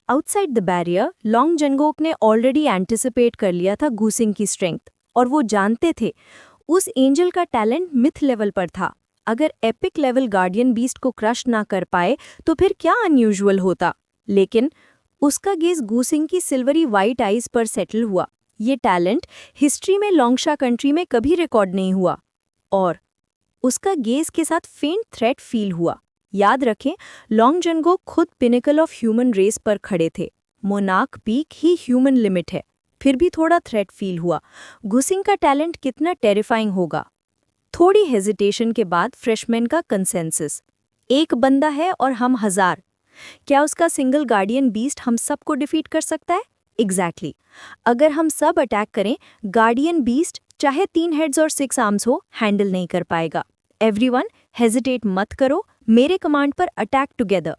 [SPEAKER 3] Outside the barrier, long Jangok ने ऑलरेडी एंटिसिपेट कर लिया था गूसिंग की स्ट्रेंथ, और वो जानते थे उस एंजल का टैलेंट मिथ लेवल पर था। अगर एपिक लेवल गार्डियन बीस्ट को क्रश ना कर पाए तो फिर क्या अनयूजुअल होता। लेकिन उसका गेज गूसिंग की सिल्वरी वाइट आइज पर सेटल हुआ। ये टैलेंट हिस्ट्री में लोंगशा कंट्री में कभी रिकॉर्ड नहीं हुआ, और उसका गेज के साथ फेंट थ्रेट फील हुआ। याद रखें, लॉन्ग जंगोक खुद पिनेकल ऑफ ह्यूमन रेस पर खड़े थे। मोनार्क पीक ही ह्यूमन लिमिट है, फिर भी थोड़ा थ्रेट फील हुआ। गूसिंग का टैलेंट कितना टेरिफाइंग होगा। थोड़ी हेजिटेशन के बाद फ्रेशमैन का कंसेंसस, एक बंदा है और हम 1000। क्या उसका सिंगल गार्डियन बीस्ट हम सबको डिफीट कर सकता है? एग्जैक्टली। अगर हम सब अटैक करें, गार्डियन बीस्ट चाहे 3 हेड्स और 6 आर्म्स हो, हैंडल नहीं कर पाएगा। एवरीवन हेजिटेट मत करो, मेरे कमांड पर attack together.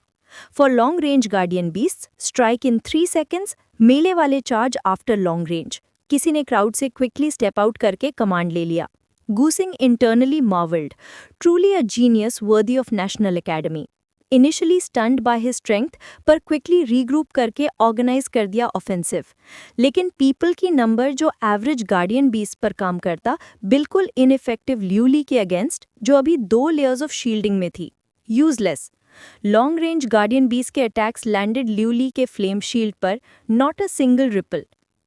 [SPEAKER 3] For long range guardian beast, strike in 3 seconds, मेले वाले चार्ज आफ्टर लॉन्ग रेंज। किसी ने क्राउड से क्विकली स्टेप आउट करके कमांड ले लिया। Gusing internally marvelled, truly a genius worthy of national academy. Initially stunned by his strength, पर क्विकली रीग्रुप करके ऑर्गेनाइज कर दिया ऑफेंसिव। लेकिन पीपल की नंबर जो एवरेज गार्डियन बीस्ट पर काम करता, बिल्कुल इनइफेक्टिव ल्यूली के अगेंस्ट, जो अभी 2 लेयर्स ऑफ शील्डिंग में थी। Useless. Long range guardian beast के अटैक्स लैंडेड ल्यूली के फ्लेम शील्ड पर, not a single ripple.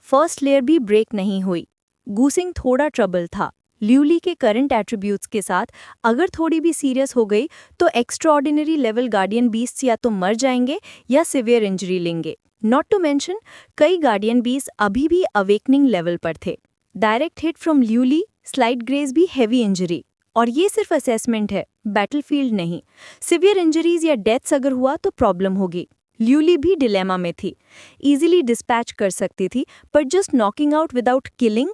[SPEAKER 3] First layer भी ब्रेक नहीं हुई। गूसिंग थोड़ा ट्रबल था। ल्यूली के करंट एट्रीब्यूट्स के साथ अगर थोड़ी भी सीरियस हो गई तो एक्स्ट्राऑर्डिनरी लेवल गार्डियन बीस्ट या तो मर जाएंगे या सिवियर इंजरी लेंगे। नॉट टू मेंशन, कई गार्डियन बीस्ट अभी भी अवेकनिंग लेवल पर थे। Direct hit from Liuli, slight graze भी हेवी इंजरी।
[SPEAKER 1] और ये सिर्फ असेसमेंट है, बैटलफील्ड नहीं। सिवियर इंजरीज या डेथ्स अगर हुआ तो प्रॉब्लम होगी। ल्यूली भी डिलेमा में थी। इजीली डिस्पैच कर सकती थी, पर just knocking out without killing,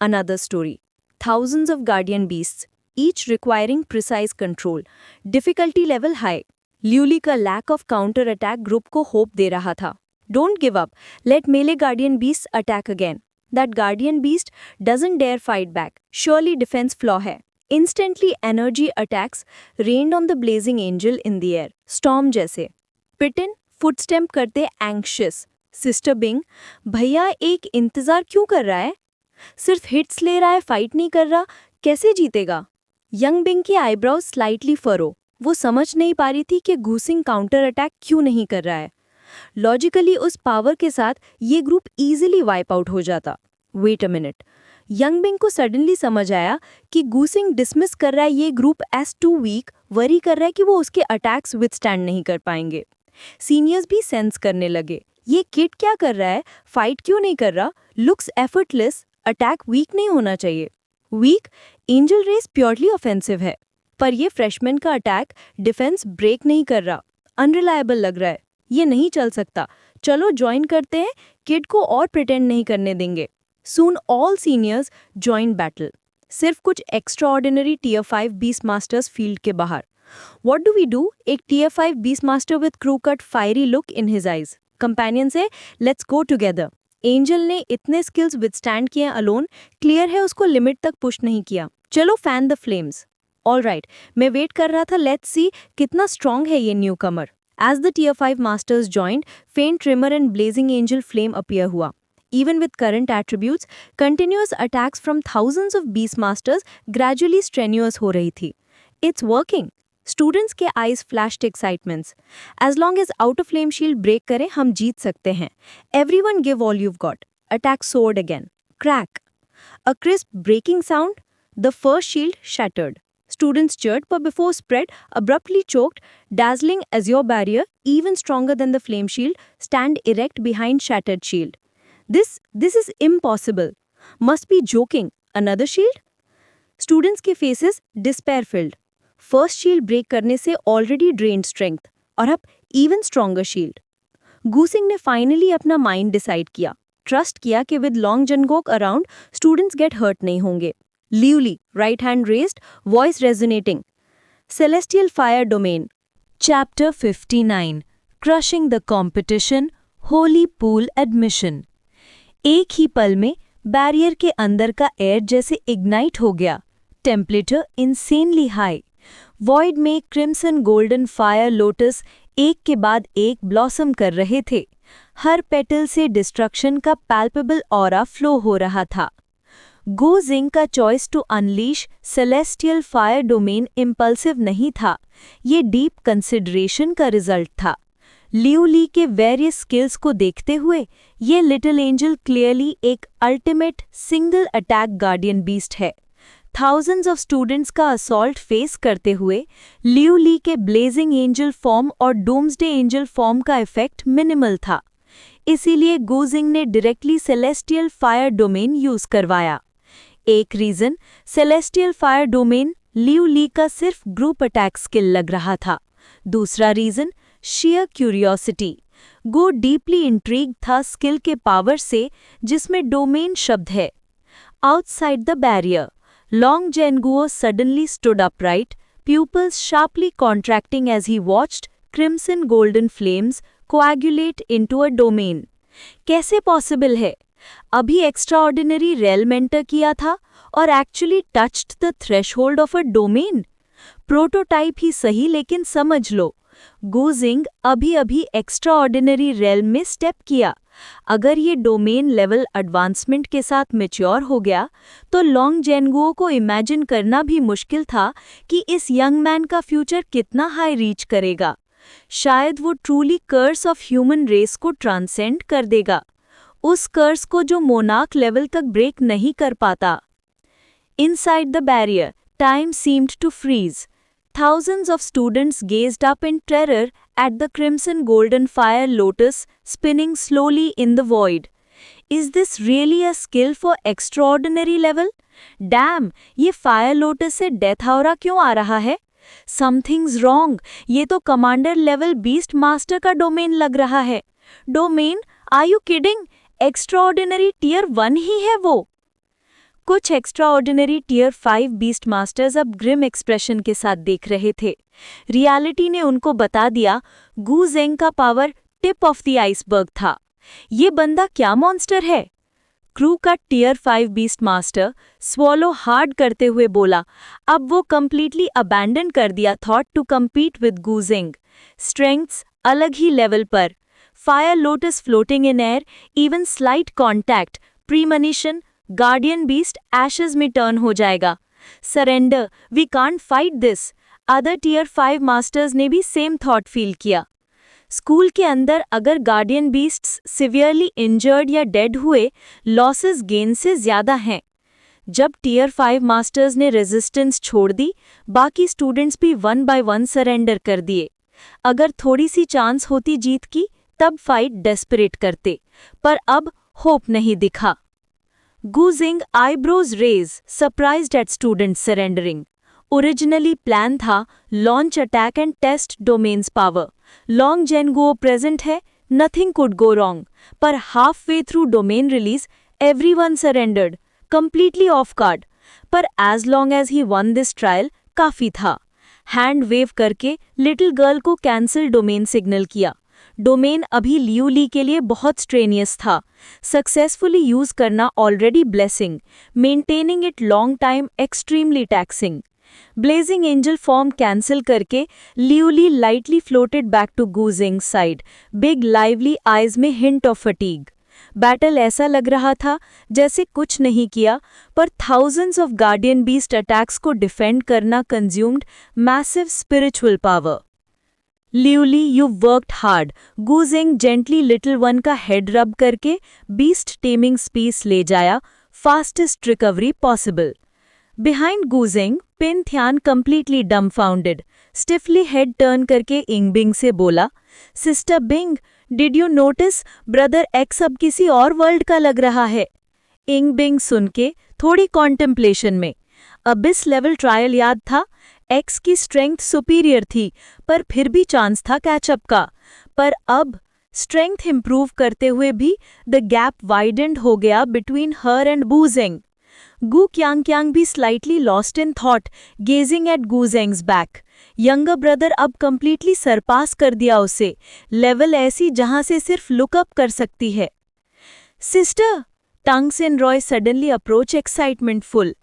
[SPEAKER 1] another story. Thousands of guardian beasts, each requiring precise control. Difficulty level high. ल्यूली का lack of counter attack group को hope दे रहा था. Don't give up. Let melee guardian beasts attack again. That guardian beast doesn't dare fight back. Surely defense flaw है. Instantly energy attacks rained on the blazing angel in the air. Storm जैसे. Piton footstep करते anxious. Sister Bing, भैया एक इंतजार क्यों कर रहा है? सिर्फ हिट्स ले रहा है, फाइट नहीं कर रहा, कैसे जीतेगा? यंग बिंग की आईब्राउज स्लाइटली फरो। वो समझ नहीं पा रही थी कि गूसिंग काउंटर अटैक क्यों नहीं कर रहा है। लॉजिकली उस पावर के साथ ये ग्रुप इजीली वाइप आउट हो जाता। Wait a minute, Yang Bing को सडनली समझ आया कि गूसिंग डिसमिस कर रहा है ये group as too weak, worry कर रहा है कि वो उसके अटैक्स विथस्टैंड नहीं कर पाएंगे। सीनियर्स भी सेंस करने लगे, ये किड क्या कर रहा है, फाइट क्यों नहीं कर रहा, लुक्स एफर्टलेस, अटैक वीक नहीं होना चाहिए। Weak, angel race purely offensive है, पर ये फ्रेशमैन का अटैक डिफेंस ब्रेक नहीं कर रहा, अनरिलायबल लग रहा है, ये नहीं चल सकता, चलो ज्वाइन करते हैं, किड को और प्रिटेंड नहीं करने देंगे। Soon all seniors join battle, सिर्फ कुछ extraordinary tier 5 beast masters field के बाहर। What do we do? एक tier 5 beast master with crew cut fiery look in his eyes companion से, लेट्स गो टुगेदर। एंजल ने इतने स्किल्स विथस्टैंड किए अलोन, क्लियर है उसको लिमिट तक पुश नहीं किया। चलो फैन द फ्लेम्स। ऑलराइट, मैं वेट कर रहा था, लेट्स सी कितना स्ट्रांग है ये newcomer. As the tier 5 masters joined, faint tremor and blazing angel flame appear हुआ। Even with current attributes, continuous attacks from thousands of beast masters gradually strenuous हो रही थी। It's working. Students के eyes flashed excitements. As long as outer flame shield break करे, हम जीत सकते हैं। Everyone give all you've got. Attack soared again. Crack. A crisp breaking sound. The first shield shattered. Students cheered, but before spread, abruptly choked. Dazzling azure barrier, even stronger than the flame shield, stand erect behind shattered shield. This is impossible. Must be joking. Another shield? Students के faces despair filled. First shield break करने से already drained strength, और अब even stronger shield. गूसिंग ने फाइनली अपना माइंड डिसाइड किया, ट्रस्ट किया कि with long Jangok around students get hurt नहीं होंगे। Liuli, right hand raised, voice resonating. Celestial fire domain. Chapter 59, crushing the competition, holy pool admission. एक ही पल में बैरियर के अंदर का एयर जैसे इग्नाइट हो गया, टेम्परेचर इंसेनली हाई। वॉइड में क्रिम्सन गोल्डन फायर लोटस एक के बाद एक ब्लॉसम कर रहे थे। हर पेटल से डिस्ट्रक्शन का पैल्पेबल ऑरा फ्लो हो रहा था। गो जिंग का choice to unleash celestial fire domain impulsive नहीं था, ये डीप कंसिडरेशन का रिजल्ट था। लियू ली के वेरियस स्किल्स को देखते हुए ये लिटिल एंजल क्लियरली एक ultimate single attack guardian beast है। थाउजेंड्स ऑफ स्टूडेंट्स का असॉल्ट फेस करते हुए लियू ली के ब्लेजिंग एंजल फॉर्म और डूम्सडे एंजल फॉर्म का इफेक्ट मिनिमल था। इसीलिए गूजिंग ने directly celestial fire domain use करवाया। एक reason, celestial fire domain Liu Li का सिर्फ ग्रुप अटैक स्किल लग रहा था। दूसरा reason, sheer curiosity. Gu deeply intrigue था स्किल के पावर से जिसमें डोमेन शब्द है। Outside the barrier, long Jenguo suddenly stood upright, pupils sharply contracting as he watched crimson golden flames coagulate into a domain. कैसे पॉसिबल है? अभी एक्स्ट्राऑर्डिनरी रेल एंटर किया था और actually touched the threshold of a domain. Prototype ही सही, लेकिन समझ लो, गूजिंग अभी एक्स्ट्राऑर्डिनरी रेल में स्टेप किया। अगर ये डोमेन लेवल एडवांसमेंट के साथ मैच्योर हो गया तो लॉन्ग जेनगुओ को इमेजिन करना भी मुश्किल था कि इस यंग मैन का फ्यूचर कितना हाई रीच करेगा। शायद वो truly curse of human race को ट्रांसेंड कर देगा, उस कर्स को जो मोनार्क लेवल तक ब्रेक नहीं कर पाता। Inside the barrier, time seemed to freeze. Thousands of students gazed up in terror at the crimson golden fire lotus spinning slowly in the void. Is this really a skill for extraordinary level? Damn, ये फायर लोटस से डेथ ऑरा क्यों आ रहा है? समथिंग्स रॉन्ग, ये तो कमांडर लेवल बीस्ट मास्टर का डोमेन लग रहा है। Domain? Are you kidding? Extraordinary tier 1 ही है वो। कुछ एक्स्ट्राऑर्डिनरी टियर 5 बीस्ट मास्टर्स अब ग्रिम एक्सप्रेशन के साथ देख रहे थे। रियलिटी ने उनको बता दिया गू जेंग का power tip of the iceberg था। ये बंदा क्या मॉन्स्टर है? क्रू का tier 5 beast master swallow hard करते हुए बोला, अब वो कंप्लीटली अबैंडन कर दिया thought to compete with Gu Jeng. Strengths अलग ही लेवल पर, fire lotus floating in air, even slight contact, premonition, guardian beast ashes में टर्न हो जाएगा। Surrender, we can't fight this. Other tier 5 masters ने भी सेम थॉट फील किया। स्कूल के अंदर अगर गार्डियन बीस्ट्स सिवियरली इंजर्ड या डेड हुए, लॉसेस गेन से ज्यादा हैं। जब टियर 5 मास्टर्स ने रेजिस्टेंस छोड़ दी, बाकी स्टूडेंट्स भी 1 बाय 1 सरेंडर कर दिए। अगर थोड़ी सी चांस होती जीत की, तब फाइट डेस्परेट करते, पर अब होप नहीं दिखा। Gu Jeng eyebrows raise, surprised at students surrendering. Originally plan था launch attack and test domains power. Long Jenguo present है, नथिंग कुड गो रॉन्ग। पर half way through domain release, everyone surrendered, completely off guard. पर as long as he won this trial काफी था। हैंड वेव करके लिटिल गर्ल को कैंसिल डोमेन सिग्नल किया। डोमेन अभी लियू ली के लिए बहुत स्ट्रेनियस था। सक्सेसफुली यूज करना already blessing, maintaining it long time extremely taxing. Blazing angel form cancel करके Liuli lightly floated back to Gu Jeng's side, big lively eyes में हिंट ऑफ फटीग। बैटल ऐसा लग रहा था जैसे कुछ नहीं किया, पर thousands of guardian beast attacks को डिफेंड करना consumed massive spiritual power. Liuli, you worked hard. Gu Jeng gently little one का हेड रब करके बीस्ट टेमिंग स्पीस ले जाया, fastest recovery possible. Behind Gu Zeng, Pin Thian completely dumbfounded, stiffly head turn करके इंग बिंग से बोला, sister Bing, did you notice brother X अब किसी और वर्ल्ड का लग रहा है? इंग बिंग सुन के थोड़ी कॉन्टेम्पलेशन में, अबिस लेवल ट्रायल याद था, एक्स की स्ट्रेंथ सुपीरियर थी, पर फिर भी चांस था कैचअप का। पर अब स्ट्रेंथ इंप्रूव करते हुए भी द गैप वाइडेंड हो गया between her and Gu Jeng. Gu Qianqiang भी slightly lost in thought, gazing at Gu Zeng's back. Younger brother अब completely सरपास कर दिया उसे, लेवल ऐसी जहां से सिर्फ लुकअप कर सकती है। Sister, Tang Sin Roy suddenly approached excitement full.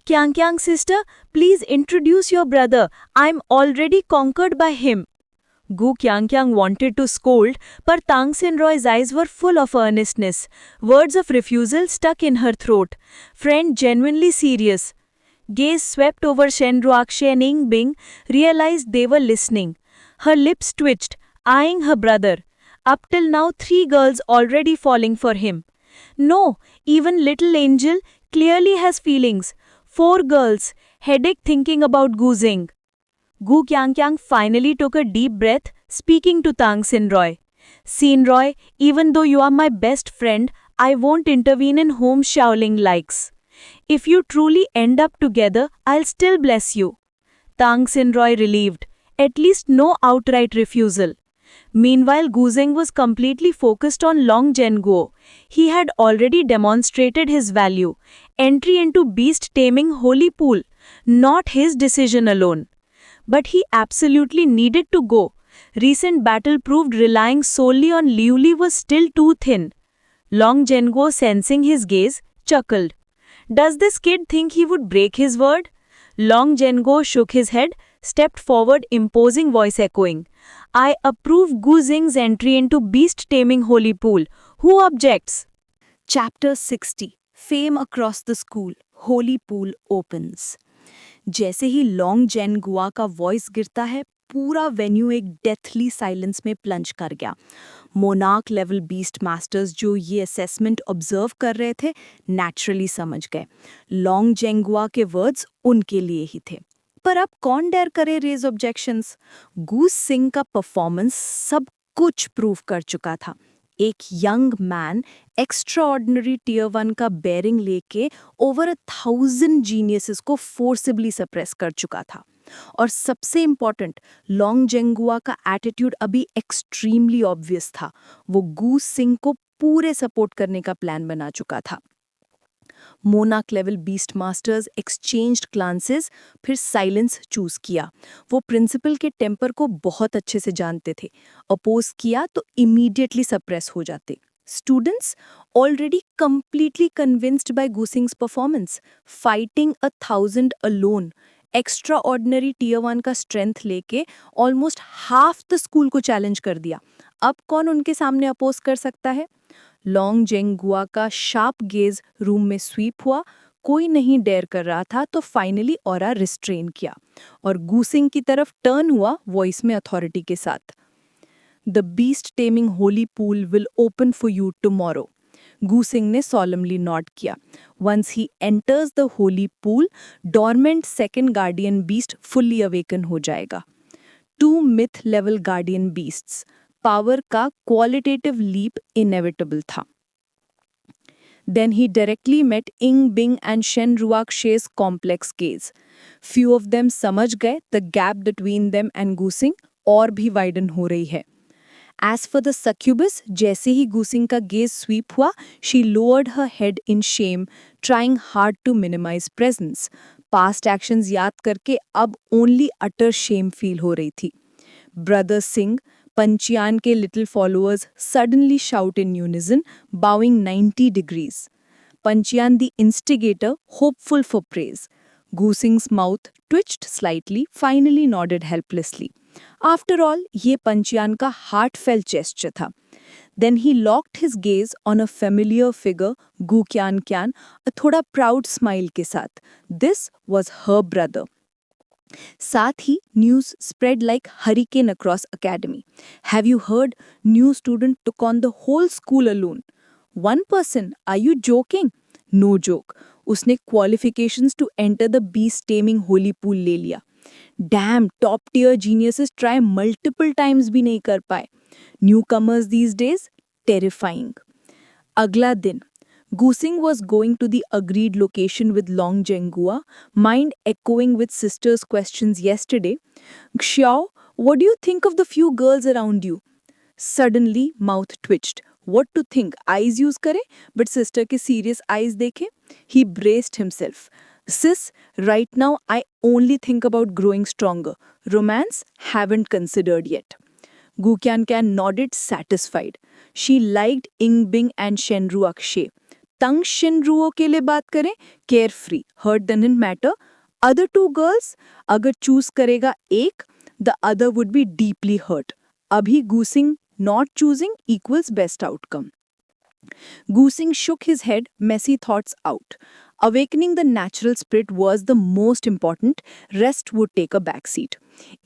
[SPEAKER 1] Qianqiang sister, please introduce your brother. I'm already conquered by him. Gu Qianqiang wanted to scold, but Tang Sin Roy's eyes were full of earnestness. Words of refusal stuck in her throat. Friend genuinely serious. Gaze swept over Shen Ruakshe and Ying Bing, realized they were listening. Her lips twitched, eyeing her brother. Up till now 3 girls already falling for him. No, even little Angel clearly has feelings. 4 girls, headache thinking about Gu Zeng. Gu Qianqiang finally took a deep breath, speaking to Tang Sin Roy. Sin Roy, even though you are my best friend, I won't intervene in whom Shaoling likes. If you truly end up together, I'll still bless you. Tang Sin Roy relieved. At least no outright refusal. Meanwhile, Gu Zeng was completely focused on Long Zhenguo. He had already demonstrated his value. Entry into beast taming holy pool. Not his decision alone. But he absolutely needed to go. Recent battle proved relying solely on Liu Li was still too thin. Long Zhenguo, sensing his gaze, chuckled. Does this kid think he would break his word? Long Zhenguo shook his head, stepped forward, imposing voice echoing. I approve Gu Zeng's entry into beast taming holy pool. Who objects?
[SPEAKER 2] Chapter 60. Fame across the school. Holy pool opens. जैसे ही लॉन्ग जेन गुआ का वॉइस गिरता है, पूरा वेन्यू एक डेथली साइलेंस में प्लंज कर गया। मोनार्क लेवल बीस्ट मास्टर्स जो ये असेसमेंट ऑब्जर्व कर रहे थे, नेचुरली समझ गए लॉन्ग जेंगुआ के वर्ड्स उनके लिए ही थे। पर अब कौन डेयर करे रेज ऑब्जेक्शंस? गूस सिंह का परफॉर्मेंस सब कुछ प्रूव कर चुका था। एक यंग मैन एक्स्ट्राऑर्डिनरी टियर 1 का बेरिंग लेके ओवर 1000 जीनियसेस को फोर्सिबली सप्रेस कर चुका था। और सबसे इम्पॉर्टेंट, लॉन्ग जेंगुआ का एटीट्यूड अभी एक्सट्रीमली ऑब्वियस था। वो गूस सिंह को पूरे सपोर्ट करने का प्लान बना चुका था। मोनाक level beast masters exchanged glances, फिर साइलेंस चूज किया। वो प्रिंसिपल के टेम्पर को बहुत अच्छे से जानते थे। अपोज किया तो इमीडिएटली सप्रेस हो जाते। Students already completely convinced by Gusing's performance, fighting 1000 alone, extraordinary tier 1 का स्ट्रेंथ लेके ऑलमोस्ट हाफ द स्कूल को चैलेंज कर दिया। अब कौन उनके सामने अपोज कर सकता है? लॉन्ग जेंगुआ का शार्प गेज रूम में स्वीप हुआ। कोई नहीं डेयर कर रहा था तो फाइनली ऑरा रिस्ट्रेन किया और गूसिंग की तरफ टर्न हुआ वॉइस में अथॉरिटी के साथ। The beast taming holy pool will open for you tomorrow. Gusing ने solemnly नॉट किया। Once he enters the holy pool, dormant second guardian beast fully awaken हो जाएगा। 2 myth level guardian beasts, power का क्वालिटेटिव लीप इनएविटेबल था। Then he directly met Ying Bing and Shen Ruakshe's complex gaze. Few of them समझ गए the gap between them and Gusing और भी widen हो रही है। As for the succubus, जैसे ही Gusing का gaze sweep हुआ, she lowered her head in shame, trying hard to minimize presence. Past actions याद करके अब only utter shame feel हो रही थी। Brother Singh, Panchyan के little followers suddenly shout in unison, bowing 90 degrees. Panchyan the instigator, hopeful for praise. Goosing's mouth twitched slightly, finally nodded helplessly. After all, ये Panchyan का heartfelt gesture था. Then he locked his gaze on a familiar figure, Gu Kyan Kyan, a थोड़ा proud smile के साथ. This was her brother. साथ ही news spread like hurricane across academy. Have you heard? New student took on the whole school alone. One person? Are you joking? No joke. उसने qualifications to enter the beast taming holy pool ले लिया. Damn, top tier geniuses try multiple times भी नहीं कर पाए. Newcomers these days? Terrifying. अगला दिन Gusing was going to the agreed location with Long Jengua, mind echoing with sister's questions yesterday. Xiao, what do you think of the few girls around you? Suddenly, mouth twitched. What to think? Eyes use करे, but sister के serious eyes देखे. He braced himself. Sis, right now I only think about growing stronger. Romance, haven't considered yet. Gu Kyan Kyan nodded satisfied. She liked Ying Bing and Shenru Akshay. तंग शिनरुओ के लिए बात करें, carefree, hurt doesn't matter. Other 2 girls, अगर चूज करेगा एक, the other would be deeply hurt. अभी Gusing not choosing equals best outcome. Gusing shook his head, messy thoughts out. Awakening the natural spirit was the most important, rest would take a backseat.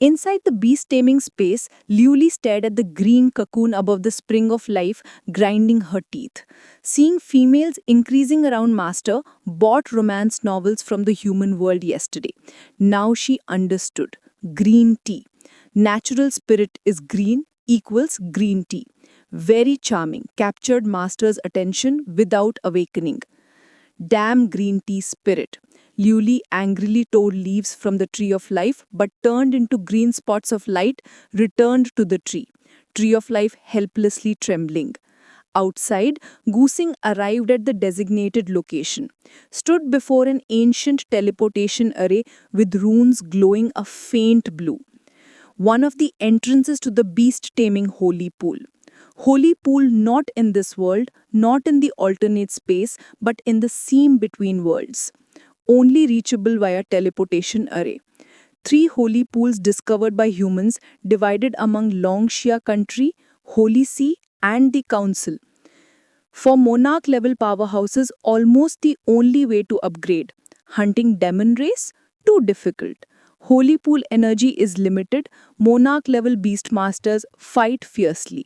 [SPEAKER 2] Inside the beast-taming space, Liuli stared at the green cocoon above the spring of life, grinding her teeth. Seeing females increasing around Master, bought romance novels from the human world yesterday. Now she understood. Green tea. Natural spirit is green equals green tea. Very charming, captured Master's attention without awakening. Damn green tea spirit. Liuli angrily tore leaves from the tree of life, but turned into green spots of light, returned to the tree. Tree of life helplessly trembling. Outside, Gusing arrived at the designated location. Stood before an ancient teleportation array with runes glowing a faint blue. One of the entrances to the beast-taming holy pool. Holy pool not in this world, not in the alternate space, but in the seam between worlds. Only reachable via teleportation array. 3 holy pools discovered by humans divided among Longxia country, Holy See and the Council. For monarch-level powerhouses, almost the only way to upgrade. Hunting demon race? Too difficult. Holy pool energy is limited, monarch-level beastmasters fight fiercely.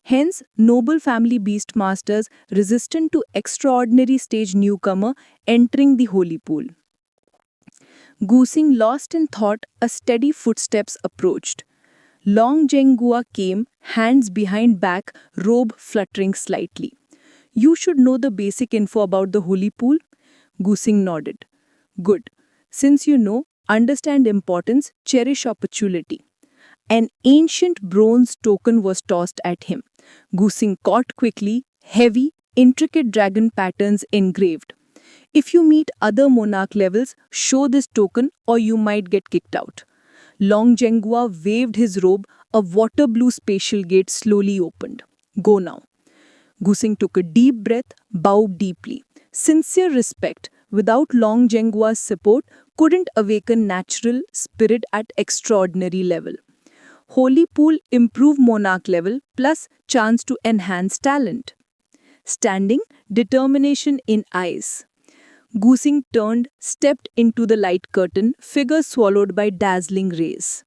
[SPEAKER 2] Hence, noble family beastmasters resistant to extraordinary stage newcomer entering the holy pool. Gusing lost in thought, a steady footsteps approached. Long Zhenghua came, hands behind back, robe fluttering slightly. You should know the basic info about the holy pool? Gu Xing nodded. Good. Since you know, understand importance, cherish opportunity. An ancient bronze token was tossed at him. Gu Xing caught quickly, heavy, intricate dragon patterns engraved. If you meet other monarch levels, show this token or you might get kicked out. Long Zhenghua waved his robe, a water blue spatial gate slowly opened. Go now. Gu Xing took a deep breath, bowed deeply. Sincere respect, without Long Zhenghua's support, couldn't awaken natural spirit at extraordinary level. Holy pool improve monarch level plus chance to enhance talent. Standing, determination in eyes. Gu Xing turned, stepped into the light curtain, figure swallowed by dazzling rays.